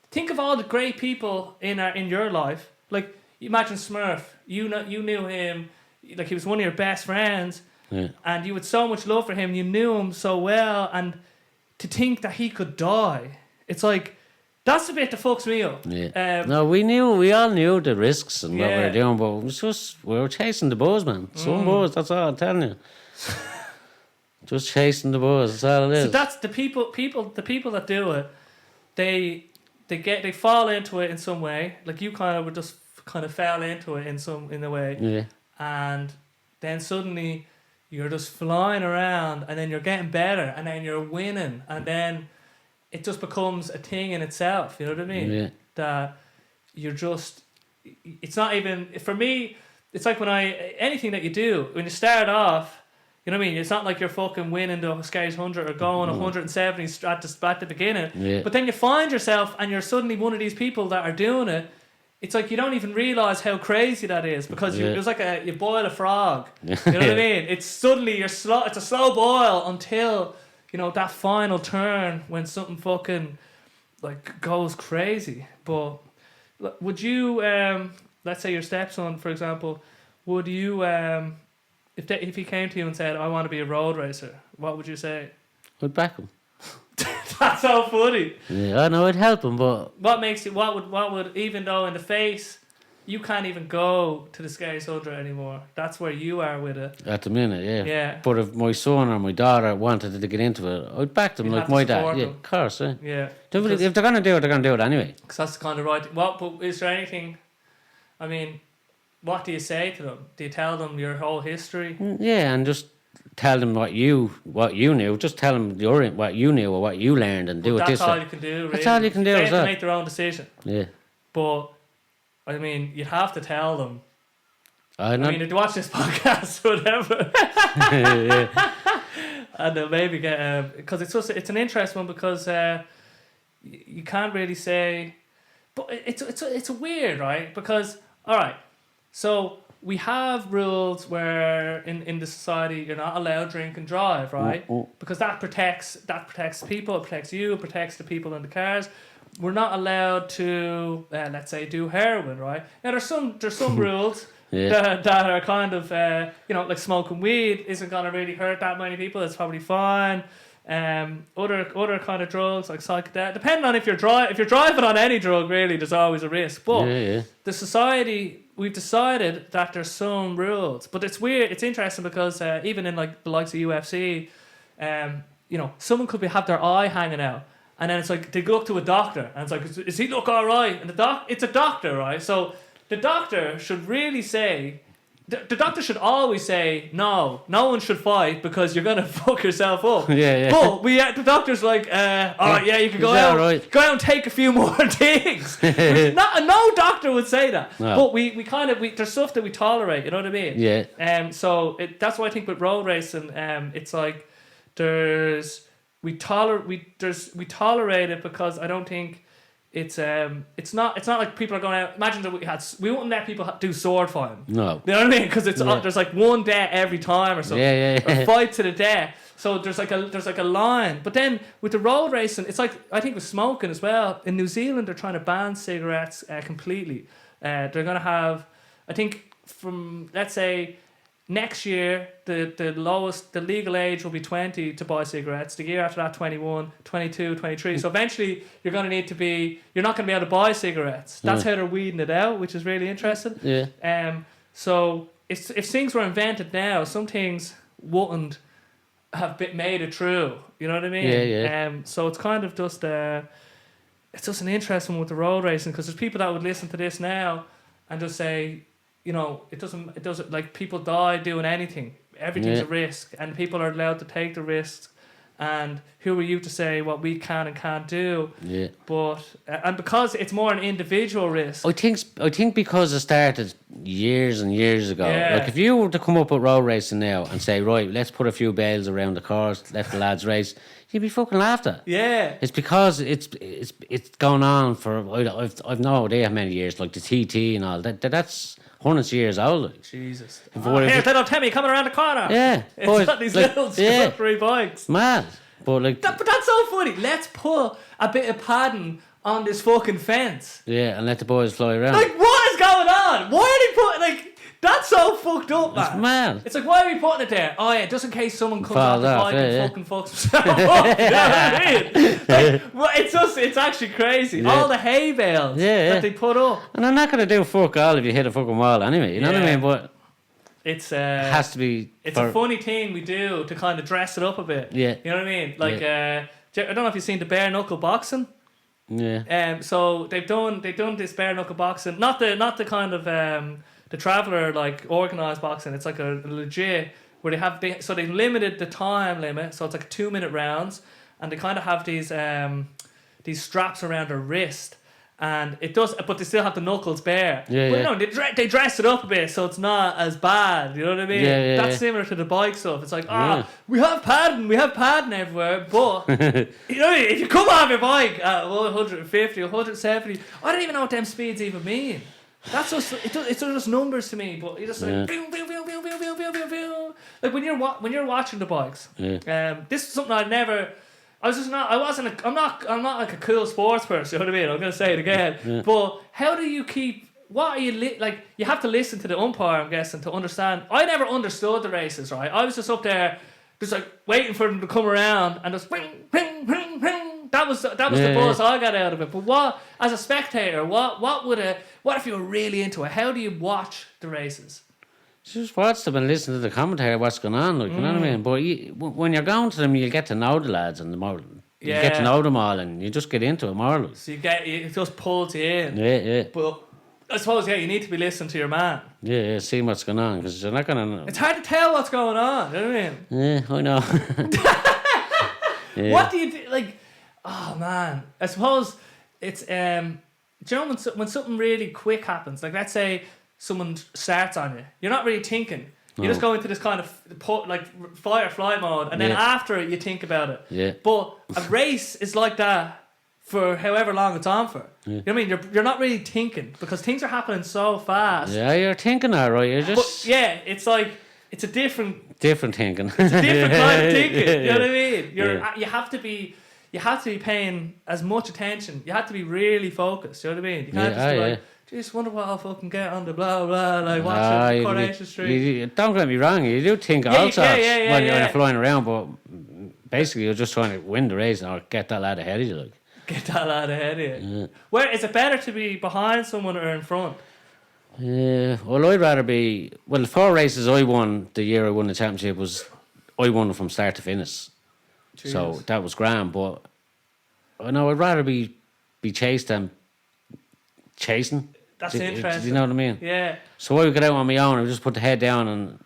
think of all the great people in your life. Like, you imagine Smurf. You knew him, like he was one of your best friends, and you had so much love for him. You knew him so well, and to think that he could die, it's like, that's the bit that fucks me up. Yeah. No, we all knew the risks and what we were doing, but it was just, we were chasing the buzz, man. Some buzz, that's all I'm telling you. Just chasing the buzz, that's all it is. So that's the people that do it. They fall into it in some way. Like you kind of fell into it in a way. Yeah. And then suddenly you're just flying around, and then you're getting better, and then you're winning, and then it just becomes a thing in itself. You know what I mean? Yeah. That you're just. It's not even for me. It's like anything that you do when you start off. You know what I mean? It's not like you're fucking winning the Skerries 100 or going 170 at the beginning. Yeah. But then you find yourself and you're suddenly one of these people that are doing it. It's like you don't even realise how crazy that is, because it's like you boil a frog. You know what I mean? It's suddenly it's a slow boil until, you know, that final turn when something fucking like goes crazy. But would you, let's say your stepson, for example, would you... If he came to you and said, "I want to be a road racer," what would you say? I'd back him. That's so funny. Yeah, I know I'd help him, but what makes you? What would? Even though in the face, you can't even go to the Skerries 100 anymore. That's where you are with it. At the minute, yeah. Yeah. But if my son or my daughter wanted to get into it, I'd back them. You'd like have to my dad. support Yeah, them. of course. Yeah. Yeah. If they're gonna do it, they're gonna do it anyway. Because that's the kind of right. But is there anything? I mean. What do you say to them? Do you tell them your whole history? Yeah, and just tell them what you knew. Just tell them what you knew or what you learned, and do it this way. That's all you can do. Really. That's all you can do. They Is have that? to make their own decision. Yeah. But I mean, you'd have to tell them. I mean, if you watch this podcast or whatever, and they'll maybe get because it's an interesting one, because you can't really say, but it's a weird, right? Because all right. So we have rules where in the society you're not allowed to drink and drive, right? Because that protects people, it protects you, it protects the people in the cars. We're not allowed to, let's say, do heroin, right? Now there's some rules that are kind of like smoking weed isn't gonna really hurt that many people. It's probably fine. Other kind of drugs like psychedelic, depending on if you're driving on any drug, really, there's always a risk. But the society, we've decided that there's some rules. But it's weird, it's interesting, because even in like the likes of UFC, someone could have their eye hanging out, and then it's like they go up to a doctor and it's like, is he look all right? And it's a doctor, right? So the doctor should really say, the doctor should always say no one should fight because you're gonna fuck yourself up. Yeah. But the doctor's like, all right, yeah, you can go out, go out and take a few more things. No doctor would say that. No. But we kind of there's stuff that we tolerate. You know what I mean? Yeah. So that's why I think with road racing, it's like we tolerate it because I don't think. It's not like people are going out. Imagine that we wouldn't let people do sword fighting. No, you know what I mean? Because there's like one death every time or something. Yeah. Or fight to the death. So there's like a line. But then with the road racing, it's like I think with smoking as well. In New Zealand, they're trying to ban cigarettes completely. They're gonna have, I think, from let's say. Next year, the legal age will be 20 to buy cigarettes. The year after that, 21, 22, 23. So eventually, you're not going to be able to buy cigarettes. That's how they're weeding it out, which is really interesting. Yeah. So if things were invented now, some things wouldn't have made it true. You know what I mean? Yeah. So it's kind of just it's just an interesting one with the road racing because there's people that would listen to this now and just say. You know, it doesn't like people die doing anything. Everything's a risk, and people are allowed to take the risks. And who are you to say what we can and can't do? Yeah. But and because it's more an individual risk. I think because it started years and years ago. Yeah. Like if you were to come up with road racing now and say, right, let's put a few bales around the cars, let the lads race, you'd be fucking laughed at. Yeah. It's because it's gone on for I've no idea how many years. Like the TT and all that. That's hundreds of years old. Like. Jesus. Here, they don't tell me coming around the corner. Yeah. It's not these little scrubbery bikes. Mad. But like but that's so funny. Let's put a bit of padding on this fucking fence. Yeah, and let the boys fly around. Like, what is going on? Why are they putting, like, that's so fucked up, man. It's mad. It's like, why are we putting it there? Oh, yeah, just in case someone comes off the bike and fucking fucks himself up. You know what I mean? Like, well, it's actually crazy. Yeah. All the hay bales that they put up. And I'm not going to do fuck all if you hit a fucking wall anyway. You know what I mean? But it has to be. It's a funny thing we do to kind of dress it up a bit. Yeah. You know what I mean? Like, I don't know if you've seen the bare knuckle boxing. Yeah. So they've done this bare knuckle boxing, not the kind of the traveller like organised boxing. It's like a legit where they limited the time limit, so it's like 2-minute rounds, and they kind of have these straps around their wrist. And it does, but they still have the knuckles bare. Yeah, but no, they dress it up a bit so it's not as bad. You know what I mean? Yeah, That's similar to the bike stuff. It's like, we have padding everywhere, but you know, if you come off your bike at 150, 170, I don't even know what them speeds even mean. That's just it's just numbers to me. But you just like, boom, boom, boom, boom, boom, boom, boom, boom, boom. Like when you're watching the bikes. This is something I never. I'm not like a cool sports person, you know what I mean? I'm going to say it again. Yeah. But how do you keep, what are you, like, you have to listen to the umpire, I'm guessing, to understand. I never understood the races, right? I was just up there, just like, waiting for them to come around, and just, ring, ring, ring, ring. That was the buzz I got out of it. But what, as a spectator, what if you were really into it? How do you watch the races? Just watch them and listen to the commentary, what's going on, like, you know what I mean? But when you're going to them, you get to know the lads and you get to know them all, and you just get into it more. Like. So it just pulls you in. Yeah. But I suppose, you need to be listening to your man. Yeah, see what's going on, because you're not going to... It's hard to tell what's going on, you know what I mean? Yeah, I know. What do you do? Like, oh man, I suppose it's, do you know when something really quick happens, like let's say someone starts on you, you're not really thinking. You just go into this kind of fight or flight mode, and then after it you think about it. Yeah. But a race is like that for however long it's on for. Yeah. You know what I mean? You're not really thinking because things are happening so fast. Yeah, you're thinking all right. You're just. But yeah, it's like it's a different thinking. It's a different kind of thinking. You know what I mean? You have to be paying as much attention. You have to be really focused. You know what I mean? You can't just be like, just wonder what I'll fucking get on the blah blah, like watching Coronation Street. Don't get me wrong, you do think all sorts when you're flying around, but basically you're just trying to win the race or get that lad ahead of you. Like. Get that lad ahead of you. Yeah. Where is it better to be behind someone or in front? Well, I'd rather be. Well, the 4 races I won the year I won the championship I won them from start to finish. Jesus. So that was grand, but I know I'd rather be chased than chasing. That's Do interesting. you know what I mean? Yeah. So I would get out on my own. I would just put the head down and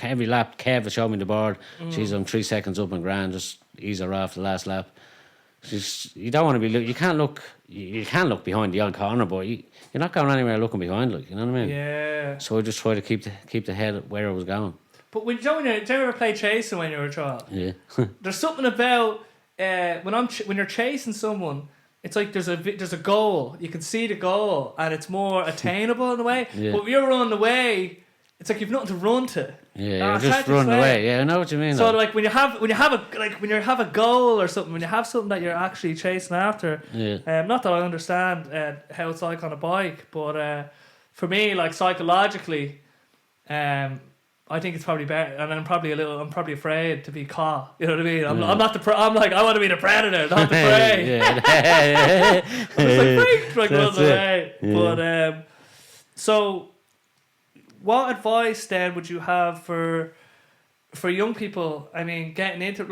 every lap, Kev would show me the board. Jeez, I'm 3 seconds up and grand. Just ease her off the last lap. You don't want to be you can't look. You can look behind the odd corner, but you're not going anywhere looking behind. Like, you know what I mean? Yeah. So I just try to keep the head where I was going. But did you ever play chasing when you were a child? Yeah. There's something about when you're chasing someone, it's like there's a goal. You can see the goal, and it's more attainable in a way. Yeah. But when you're running away, it's like you've nothing to run to. Yeah, you're just running away. Yeah, I know what you mean. So like when you have a goal or something, when you have something that you're actually chasing after. Yeah. Not that I understand how it's like on a bike, but for me, like psychologically, I think it's probably better, and I'm probably afraid to be caught. You know what I mean? I'm not I'm like, I want to be the predator, not the prey. Yeah. I'm just like runs away. Yeah. But so, what advice then would you have for young people? I mean, getting into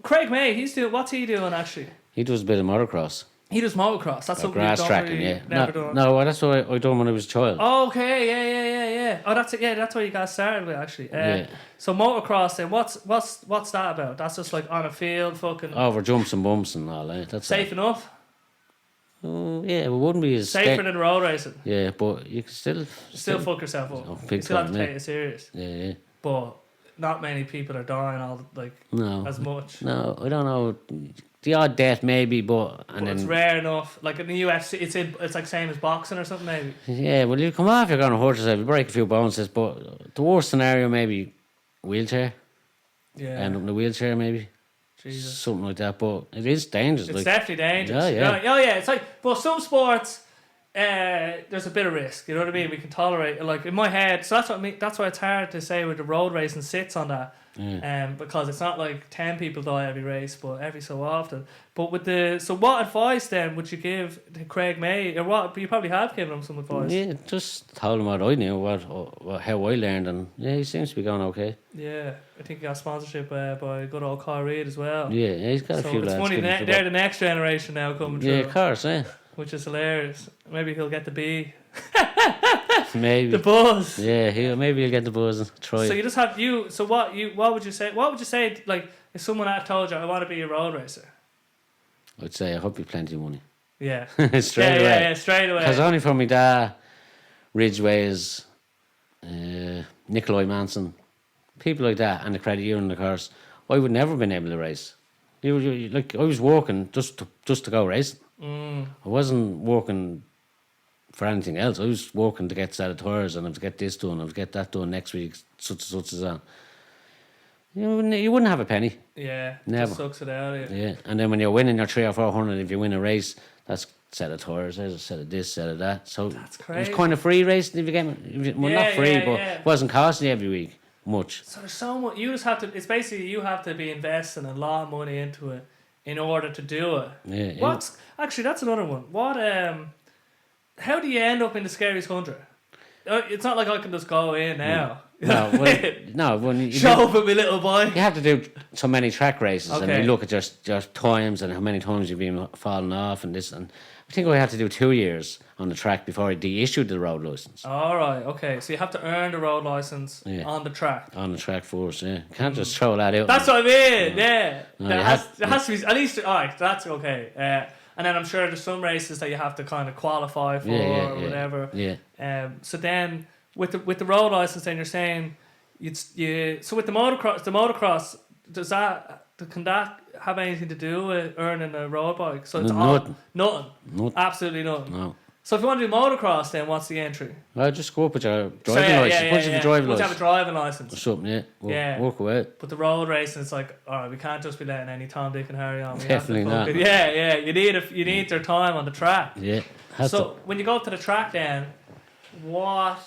Craig May, what's he doing actually? He does a bit of motocross. He does motocross. That's something grass you've tracking, really yeah. never done. No, that's what I done when I was a child. Oh, okay, yeah. Oh, that's it. Yeah, that's what you got started with actually. Yeah. So motocross, then what's that about? That's just like on a field, fucking Over jumps and bumps and all that. That's safe enough. Oh, yeah, it wouldn't be as Safer than road racing. Yeah, but you can still Fuck yourself up. Oh, You big still have to time, take it serious. Yeah. But not many people are dying as much. No, I don't know. The odd death maybe, but It's rare enough. Like in the UFC, it's like same as boxing or something maybe. Yeah, well, you come off, you're going to hurt yourself. You break a few bones, but the worst scenario maybe wheelchair. Yeah. End up in a wheelchair maybe. Jesus. Something like that, but it is dangerous. It's definitely dangerous. Yeah. Oh yeah. It's like, but some sports, there's a bit of risk. You know what I mean? We can tolerate. Like in my head, so that's what I mean. That's why it's hard to say with the road racing sits on that. Because it's not like 10 people die every race, but every so often. But what advice then would you give to Craig May, or what? You probably have given him some advice. Yeah, just told him what I knew, how I learned, and yeah, he seems to be going okay. Yeah, I think he got sponsorship by good old Kyle Reid as well. Yeah, he's got a few lads. So it's funny, they're the next generation now coming through. Yeah, of course, which is hilarious. Maybe he'll get the B. Maybe the buzz. Yeah, maybe he'll get the buzz and try. So you just have So what would you say? What would you say? Like if someone had told you, I want to be a road racer. I'd say I hope you plenty of money. Yeah. Straight away. Yeah, straight away. Because only from my dad, Ridgeways, Nicolai Manson, people like that, and the credit union, of course, I would never have been able to race. You like I was working just to go racing. I wasn't working for anything else. I was working to get a set of tires, and I was to get this done, I was to get that done next week, such as that. You wouldn't have a penny. Yeah, never. Just sucks it out of you. Yeah, and then when you're winning your 300 or 400, if you win a race, that's a set of tires, there's a set of this, set of that. So that's crazy. It was kind of free racing if you get not free, but it wasn't costing you every week much. So there's so much. You just have to. It's basically you have to be investing a lot of money into it in order to do it. Yeah. Actually, that's another one. What how do you end up in the Skerries 100? It's not like I can just go in now. No, when you show up with my little boy. You have to do so many track races, okay. And you look at your times and how many times you've been falling off and this. And I think I had to do 2 years on the track before I de-issued the road license. All right, okay. So you have to earn the road license on the track. On the track first, yeah. You can't just throw that out. That's what I mean, yeah. No, there has to be at least. All right, that's okay. And then I'm sure there's some races that you have to kind of qualify for or whatever. Yeah. So then with the road license, then you're saying so with the motocross, can that have anything to do with earning a road bike? So it's nothing. Absolutely nothing. No. So if you want to do motocross, then what's the entry? Well, just go up with your driving license. Once you have a driving license. Have a driving license. Or something, work away. But the road racing, it's like, all right, we can't just be letting any Tom, Dick, and Harry on. Definitely not. Yeah. You need their time on the track. Yeah. When you go up to the track, then what?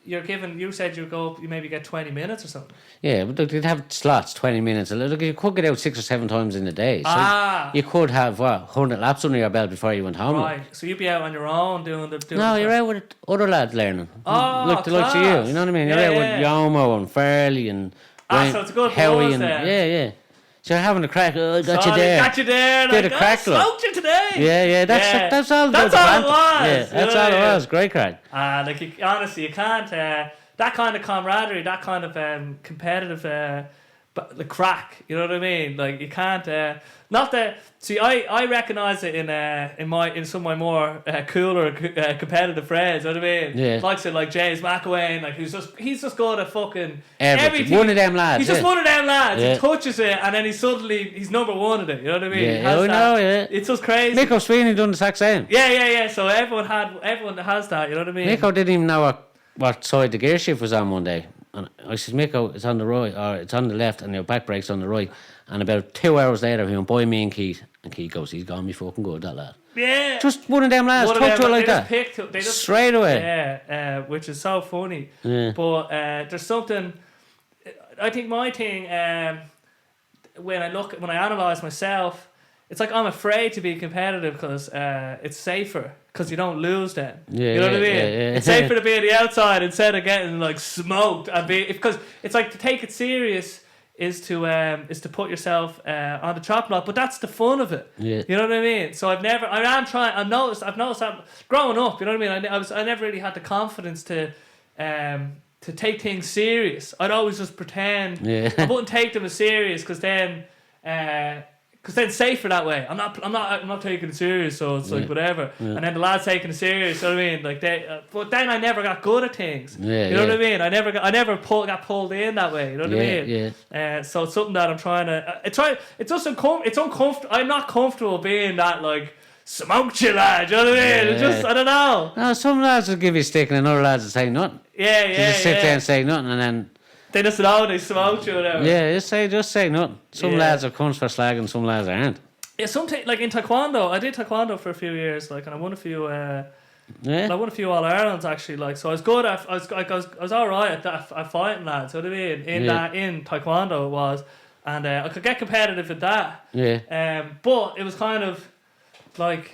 You're given. You said you go up. You maybe get 20 minutes or something. Yeah, but they'd have slots, 20 minutes. Look, you could get out 6 or 7 times in a day. So you could have 100 laps under your belt before you went home. Right. So you'd be out on your own doing the. No, you're out with other lads learning. Oh, the likes of you. You know what I mean? You're out with Yomo and Fairley and so it's a good Howie buzz and there. yeah. So you're having a crack. Oh, I got you Sorry, there. got you there. Bit Like, of crack, I smoked you today. Yeah. That's all. That's all it was. Yeah, that's all it was. Great crack. Like honestly, you can't. That kind of camaraderie, that kind of competitive, but the crack. You know what I mean? Like you can't. Not that. See, I recognise it in some of my more cooler competitive friends. You know what I mean? Yeah. Like James McAwain, like he's just good at fucking Everything. everything. One of them lads. He's just one of them lads. Yeah. He touches it, and then he's number one at it. You know what I mean? Yeah, I know. Yeah. It's just crazy. Miko Sweeney done the exact same. Yeah. So everyone has that. You know what I mean? Miko didn't even know what side the gear shift was on one day. And I said, Miko, it's on the right, or it's on the left, and your back brake's on the right. And about 2 hours later, he went by me and Keith. And Keith goes, he's gone me fucking good, that lad. Yeah. Just one of them lads, talk to it like that. They just straight away. Yeah, which is so funny. Yeah. But there's something, I think my thing, when I analyse myself, it's like I'm afraid to be competitive because it's safer. Because you don't lose then. Yeah, you know what I mean? Yeah. It's safer to be on the outside instead of getting like smoked and because it's like to take it serious is to put yourself on the chopping block, but that's the fun of it. Yeah. You know what I mean? So I've noticed that growing up, you know what I mean? I never really had the confidence to take things serious. I'd always just pretend. Yeah. I wouldn't take them as serious because then it's safer that way. I'm not taking it serious, so it's like whatever. Yeah. And then the lads taking it serious. You know what I mean? Like but then I never got good at things. Yeah, you know what I mean? I never got pulled in that way. You know what I mean? Yeah. So it's something that I'm trying to. It's just it's uncomfortable. I'm not comfortable being that like smoked you lad. You know what I mean? Yeah. It's just I don't know. No, some lads will give you a stick and other lads will say nothing. Yeah. They just sit there and say nothing and then. They just know they smoked you or whatever. Yeah, just say nothing. Some lads are cunts for slagging, some lads aren't. Yeah, something like in taekwondo. I did taekwondo for a few years, like, and I won a few. I won a few All Irelands actually, like, so I was good at. I was all right at that at fighting lads. You know what I mean? In taekwondo it was, and I could get competitive at that. Yeah. But it was kind of like,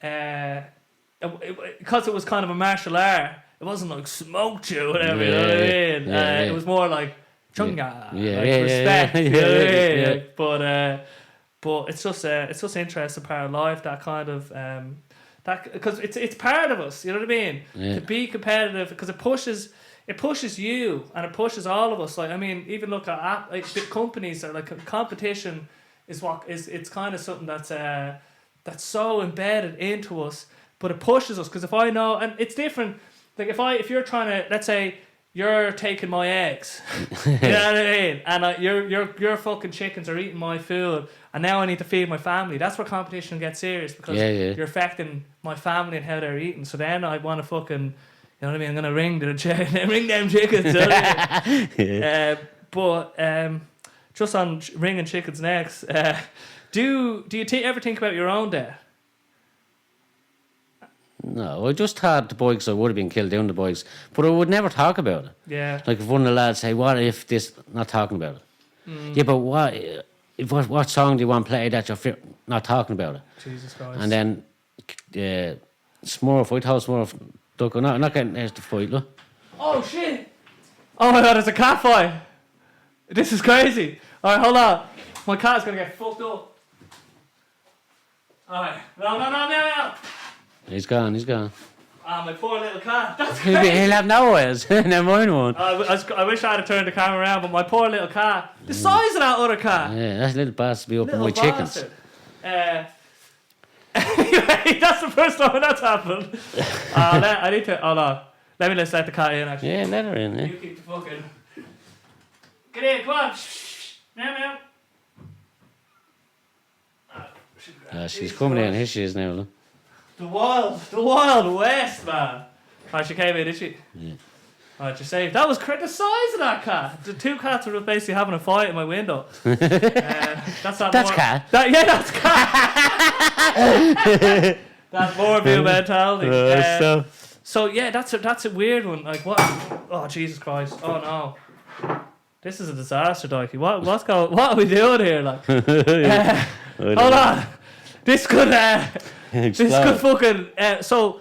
because it was kind of a martial art. It wasn't like smoked you, whatever. You know what I mean? It was more like chunga, respect. You know what I mean? But it's just interesting part of life, that kind of that, because it's part of us. You know what I mean? Yeah. To be competitive, because it pushes you and it pushes all of us. Like, I mean, even look at like big companies are like competition it's kind of something that's so embedded into us, but it pushes us. Because if I know, and it's different. Like if you're trying to, let's say you're taking my eggs, you know what I mean, and your fucking chickens are eating my food, and now I need to feed my family. That's where competition gets serious, because you're affecting my family and how they're eating. So then I want to fucking, you know what I mean, I'm gonna ring them chickens. You know what I mean? Just on ringing chickens next. Do you ever think about your own death? No, I just thought the bikes, I would have been killed doing the bikes, but I would never talk about it. Yeah. Like if one of the lads say, what if this, not talking about it. Yeah, but what song do you want played that you're not talking about it? Jesus Christ. And then Smurf, I told Smurf, look, I'm not getting there's the fight, look. Oh shit! Oh my god, it's a cat fight! This is crazy. Alright, hold on. My cat's gonna get fucked up. Alright. No. He's gone. Ah, my poor little cat. That's He'll crazy. have no eyes. Never mind one. I wish I had turned the camera around, but my poor little cat. The size of that other cat. Yeah, that little bastard be up Little with my chickens. bastard. Anyway, that's the first time that's happened. I need to. Hold on. Let the cat in, actually. Yeah, let her in, yeah. You keep the fucking. Get in, come on. Meow. She's coming in. Here she is now, look. The wild west, man. Oh, she came in, did she? Yeah. Alright, you're safe. That was the size of that cat. The two cats were basically having a fight in my window. That's cat. That's cat. That's more view mentality. So yeah, that's a weird one. Like what? Oh Jesus Christ! Oh no, this is a disaster, Dykie. What are we doing here? Like, hold on. This could fucking. So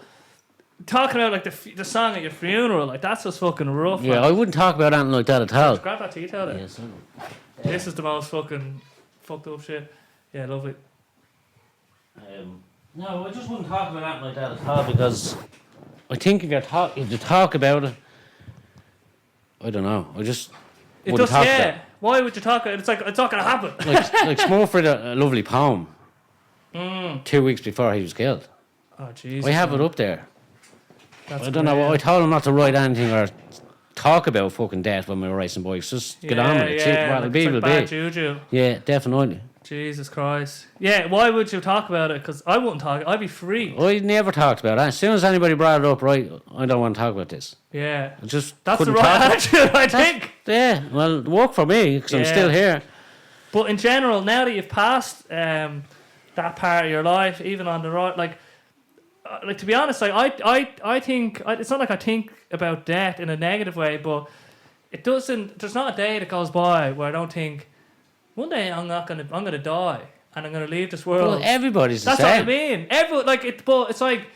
talking about like the song at your funeral, like that's just fucking rough. Yeah, man. I wouldn't talk about anything like that at all. Grab that tea towel there. Yes, This is the most fucking fucked up shit. Yeah, lovely. No, I just wouldn't talk about that like that at all because I think if you talk about it, I don't know. I just It wouldn't does, talk yeah. about it. Why would you talk about it? It's like, it's not going to happen. Like Smurf read a lovely poem 2 weeks before he was killed. Oh, Jesus. I have it up there. That's I don't know. I told him not to write anything or talk about fucking death when we were racing bikes. Just get on with it. See what it'll be, will bad be. juju. Yeah, definitely. Jesus Christ. Yeah, why would you talk about it? Because I wouldn't talk. I'd be free. I never talked about it. As soon as anybody brought it up, right, I don't want to talk about this. Yeah. I just That's the couldn't right talk. attitude, I think. Yeah, well, it worked for me because I'm still here. But in general, now that you've passed that part of your life, even on the right, like to be honest, like I think it's not like I think about death in a negative way, but it doesn't. There's not a day that goes by where I don't think one day I'm gonna die and I'm gonna leave this world. Well, everybody's the That's same. what I mean. But it's like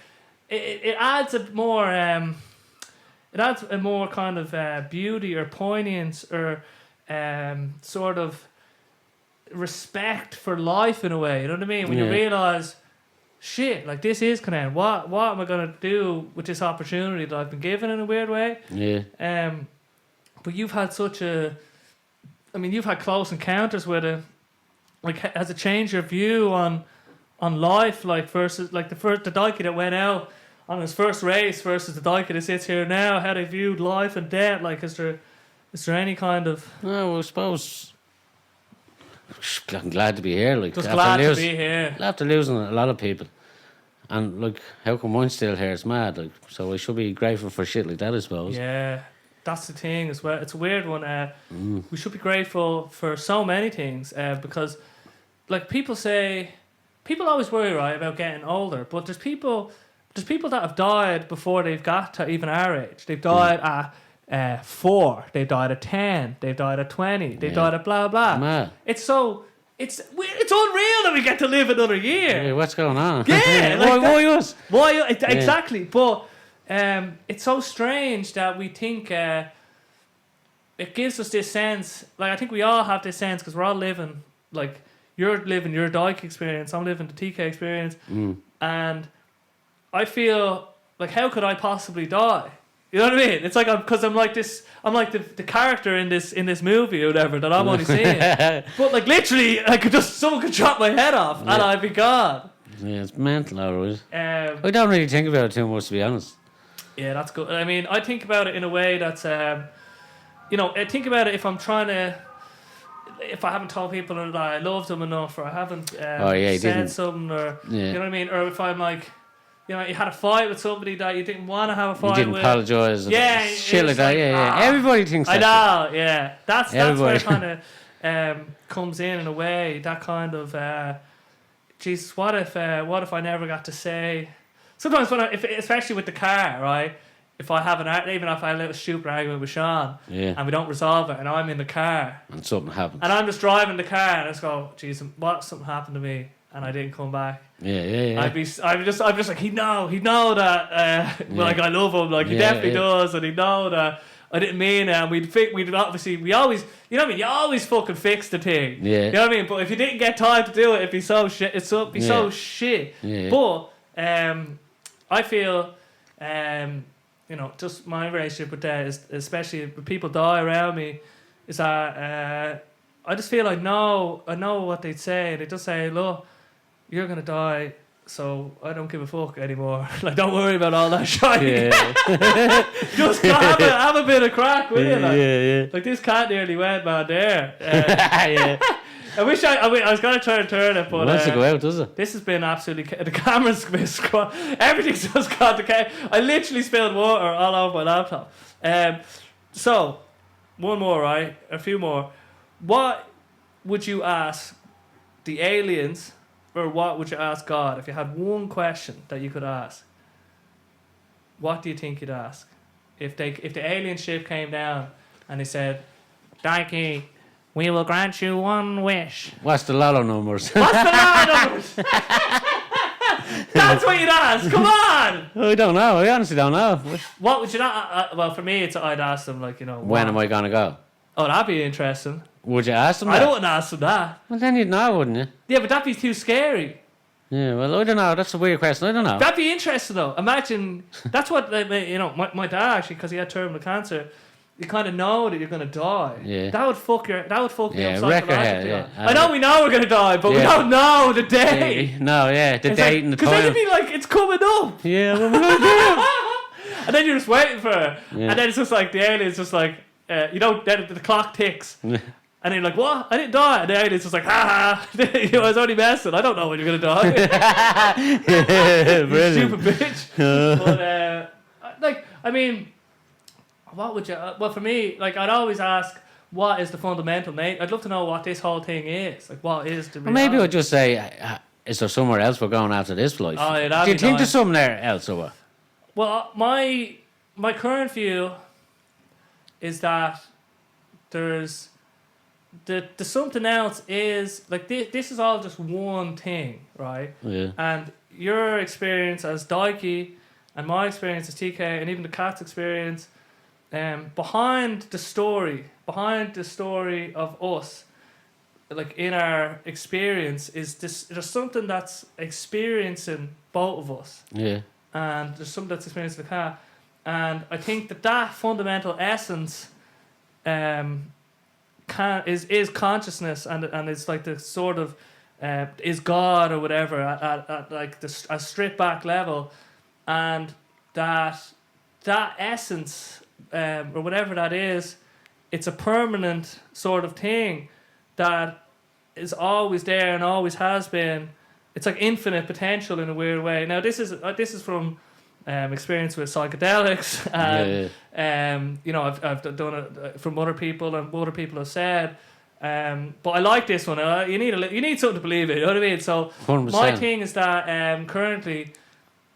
it adds a more it adds a more kind of beauty or poignance or sort of respect for life in a way. You know what I mean? When you realise, shit, like this is gonna end. What am I gonna do with this opportunity that I've been given in a weird way? Yeah. But you've had you've had close encounters with it. Like, has it changed your view on life? Like versus like the Dykie that went out on his first race versus the Dykie that sits here now. How they viewed life and death? Like, is there any kind of? No, I suppose. I'm glad to be here. Like, just glad to be here. After losing a lot of people, and like, how come I'm still here? It's mad. Like, so I should be grateful for shit like that, I suppose. Yeah, that's the thing as well. It's a weird one. We should be grateful for so many things because, like, people always worry, right, about getting older, but there's people that have died before they've got to even our age. They've died at 4, they've died at 10, they've died at 20, they've died at blah blah. Mad. It's unreal that we get to live another year. Hey, what's going on? Yeah, like why us? Why exactly? But it's so strange that we think it gives us this sense. Like, I think we all have this sense because we're all living, like, you're living your Dyke experience, I'm living the TK experience, and I feel like, how could I possibly die? You know what I mean? It's like I'm like the character in this movie or whatever that I'm only seeing. But like, literally, someone could chop my head off and I'd be gone. Yeah, it's mental, alright. I don't really think about it too much, to be honest. Yeah, that's good. I mean, I think about it in a way that's, I think about it if I haven't told people that I love them enough, or I haven't said something, or you know what I mean, or if I'm like, you had a fight with somebody that you didn't want to have a fight with. You didn't apologise. Yeah, shit like that. Yeah. Everybody thinks that. I know. Yeah, that's where it kind of comes in a way. That kind of, Jesus, what if I never got to say? Sometimes especially with the car, right? If I have even if I have a little stupid argument with Sean, and we don't resolve it, and I'm in the car, and something happens, and I'm just driving the car, and I just go, Jesus, something happened to me, and I didn't come back. Yeah. I'm just like, he'd know that like, I love him, like, he definitely does, and he'd know that I didn't mean it, and we always, you know what I mean, you always fucking fix the thing. You know what I mean? But if you didn't get time to do it, it'd be so shit. So shit. But I feel just my relationship with that is, especially when people die around me, is that I just feel I know what they'd say. They just say, look, you're gonna die, so I don't give a fuck anymore. Like, don't worry about all that shit. Just have a bit of crack with it. Like, this cat nearly went, man, there. I wish I was gonna try and turn it, but it wants to go out, does it? This has been absolutely the camera's been everything's just got the camera. I literally spilled water all over my laptop. So one more, right? A few more. What would you ask the aliens, or what would you ask God if you had one question that you could ask? What do you think you'd ask if the alien ship came down and they said, Dykie, we will grant you one wish. What's the lotto numbers? What's the lotto numbers? That's what you'd ask. Come on. I don't know. I honestly don't know. What would you not? Well, for me, I'd ask them, like, when am I gonna go? Oh, that'd be interesting. Would you ask them that? I don't want to ask them that. Well, then you'd know, wouldn't you? Yeah, but that'd be too scary. Yeah, well, I don't know. That's a weird question. I don't know. That'd be interesting, though. Imagine, that's what, my dad, actually, because he had terminal cancer, you kind of know that you're going to die. Yeah. That would fuck you up psychologically. Wreck your head, yeah. I know we know we're going to die, but we don't know the day. Yeah, no, yeah, the date and the time. Because then it'd be like, it's coming up. Yeah, what am I going to do? And then you're just waiting for it. Yeah. And then it's just like, the alien's just like, then the clock ticks. And then you're like, what? I didn't die. And the alien's just like, ha ha. I was only messing. I don't know when you're going to die. You stupid bitch. But, what would you... Well, for me, I'd always ask, what is the fundamental nature? I'd love to know what this whole thing is. What is the reality? Well, maybe I'd just say, is there somewhere else we're going after this life? Oh, yeah, that'd do you be think nice. there's somewhere else or what? Well, my current view is that there's the something else is this is all just one thing, right? Yeah. And your experience as Dykie and my experience as TK and even the cat's experience, behind the story of us, in our experience, is this. There's something that's experiencing both of us. Yeah. And there's something that's experiencing the cat. And I think that fundamental essence is consciousness, and it's like the sort of is God or whatever at a stripped back level, and that essence or whatever that is, it's a permanent sort of thing that is always there and always has been. It's like infinite potential in a weird way. Now this is from experience with psychedelics, and I've done it from other people and what other people have said. But I like this one. You need something to believe in. You know what I mean? So 100%. My thing is that currently,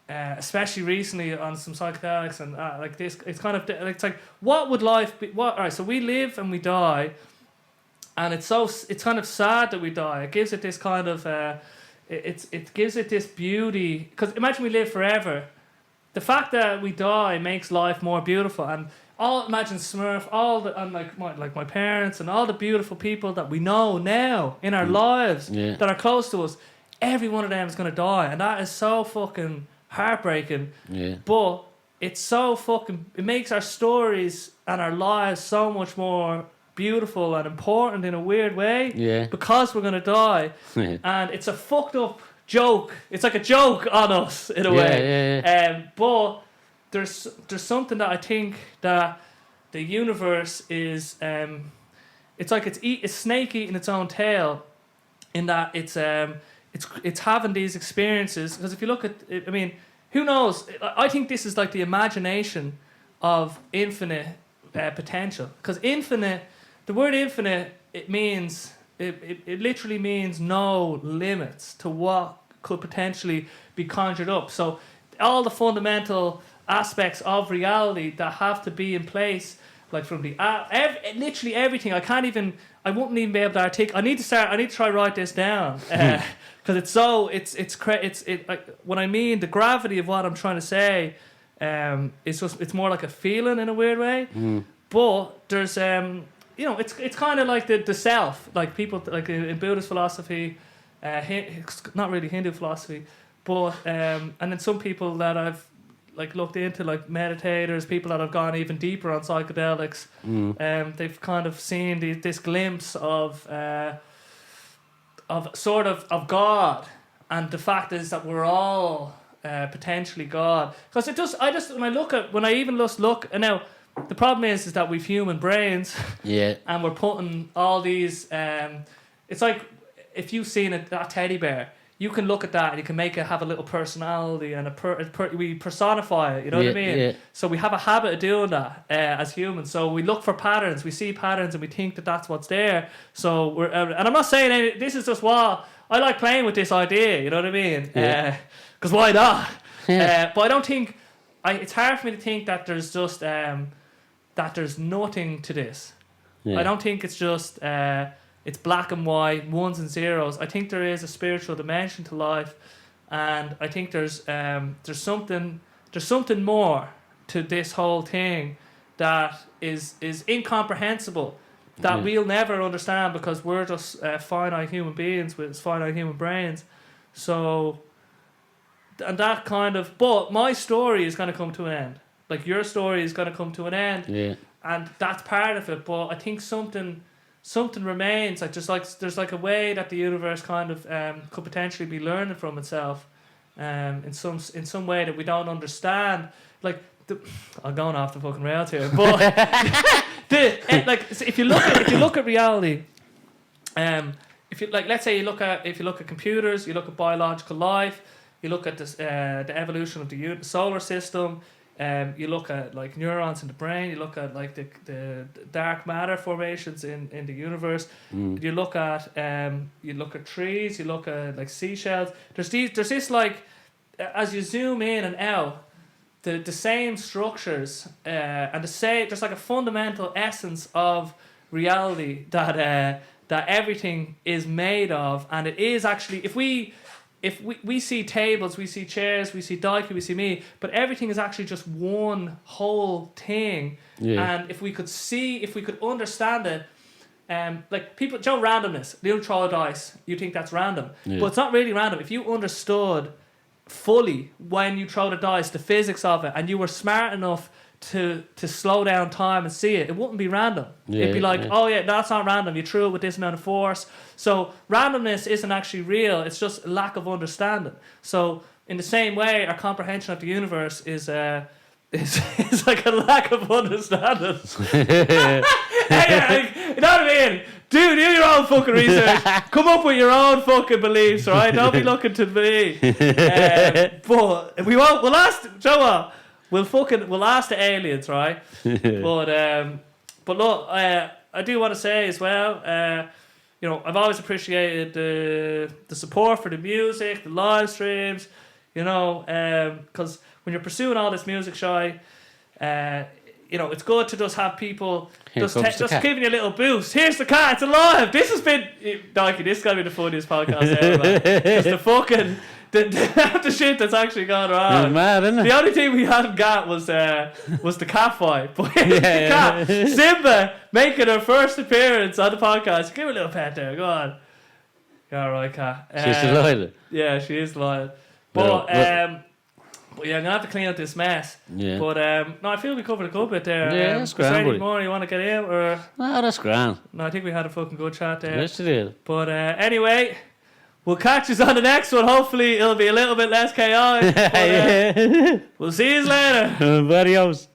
especially recently on some psychedelics and this, it's kind of it's like, what would life be? All right, so we live and we die, and it's kind of sad that we die. It gives it this kind of it gives it this beauty, because imagine we live forever. The fact that we die makes life more beautiful, and imagine Smurf, my parents and all the beautiful people that we know now in our lives that are close to us. Every one of them is going to die, and that is so fucking heartbreaking. Yeah. But it's so it makes our stories and our lives so much more beautiful and important in a weird way. Yeah. Because we're going to die, and it's a fucked up joke. It's like a joke on us in a way. Yeah. But there's something that I think that the universe is. It's like it's snake eating its own tail, in that it's having these experiences. Because if you look at it, I mean, who knows? I think this is like the imagination of infinite potential. Because infinite, the word infinite, it means. It literally means no limits to what could potentially be conjured up. So all the fundamental aspects of reality that have to be in place, like from the literally everything. I wouldn't even be able to articulate. I need to try write this down, because when I mean the gravity of what I'm trying to say, it's more like a feeling in a weird way. But there's it's kind of like the self, like people like in Buddhist philosophy, not really Hindu philosophy, but and then some people that I've looked into, like meditators, people that have gone even deeper on psychedelics, they've kind of seen this glimpse of God, and the fact is that we're all potentially God. Because when I even just look, and now the problem is that we've human brains, and we're putting all these. It's like if you've seen that teddy bear, you can look at that and you can make it have a little personality, and we personify it. You know what I mean? Yeah. So we have a habit of doing that as humans. So we look for patterns, we see patterns, and we think that that's what's there. So we're, and I'm not saying this is just I like playing with this idea. You know what I mean? Because why not? Yeah. But I don't think it's hard for me to think that there's just that there's nothing to this. Yeah. I don't think it's just it's black and white, ones and zeros. I think there is a spiritual dimension to life, and I think there's something more to this whole thing that is incomprehensible, that we'll never understand because we're just finite human beings with finite human brains. So, and that kind of, but my story is going to come to an end. Like your story is going to come to an end. Yeah. And that's part of it. But I think something remains. Like just like there's like a way that the universe kind of could potentially be learning from itself, in some way that we don't understand. Like I'm going off the fucking rails here, but if you look at reality, if you like, let's say if you look at computers, you look at biological life, you look at this, the evolution of the solar system. You look at like neurons in the brain. You look at like the dark matter formations in the universe. You look at trees. You look at like seashells. There's this like, as you zoom in and out, the same structures and the same. There's like a fundamental essence of reality that everything is made of, and it is actually if we see tables, we see chairs, we see Dykie, we see me, but everything is actually just one whole thing. Yeah. And if we could understand it, like people, randomness, you throw a dice, you think that's random. Yeah. But it's not really random. If you understood fully when you throw the dice, the physics of it, and you were smart enough to slow down time and see it, it wouldn't be random. Yeah, it'd be like, oh yeah, that's not random. You threw it with this amount of force. So randomness isn't actually real. It's just a lack of understanding. So in the same way, our comprehension of the universe is like a lack of understanding. Hey, you know what I mean? Do your own fucking research. Come up with your own fucking beliefs, right? Don't be looking to me. But we won't. We'll ask. Joe what? We'll ask the aliens, right? But look, I do want to say as well, I've always appreciated the support for the music, the live streams, because when you're pursuing all this music, Shy, it's good to just have people just giving you a little boost. Here's the cat, it's alive. This has been, Dykie, this is going to be the funniest podcast ever, man. Because the fucking... The shit that's actually gone wrong. Mad, isn't it? The only thing we hadn't got was the cat fight. But cat, Simba making her first appearance on the podcast. Give her a little pet there. Go on. You're all right, cat. She's delighted. Yeah, she is delighted. But yeah, I'm gonna have to clean up this mess. Yeah. But no, I feel we covered a good bit there. Yeah, that's grand. Is there any more you want to get in, or? No, that's grand. No, I think we had a fucking good chat there. Yes, you did. But anyway. We'll catch us on the next one. Hopefully, it'll be a little bit less chaotic. But, we'll see you later. Adios.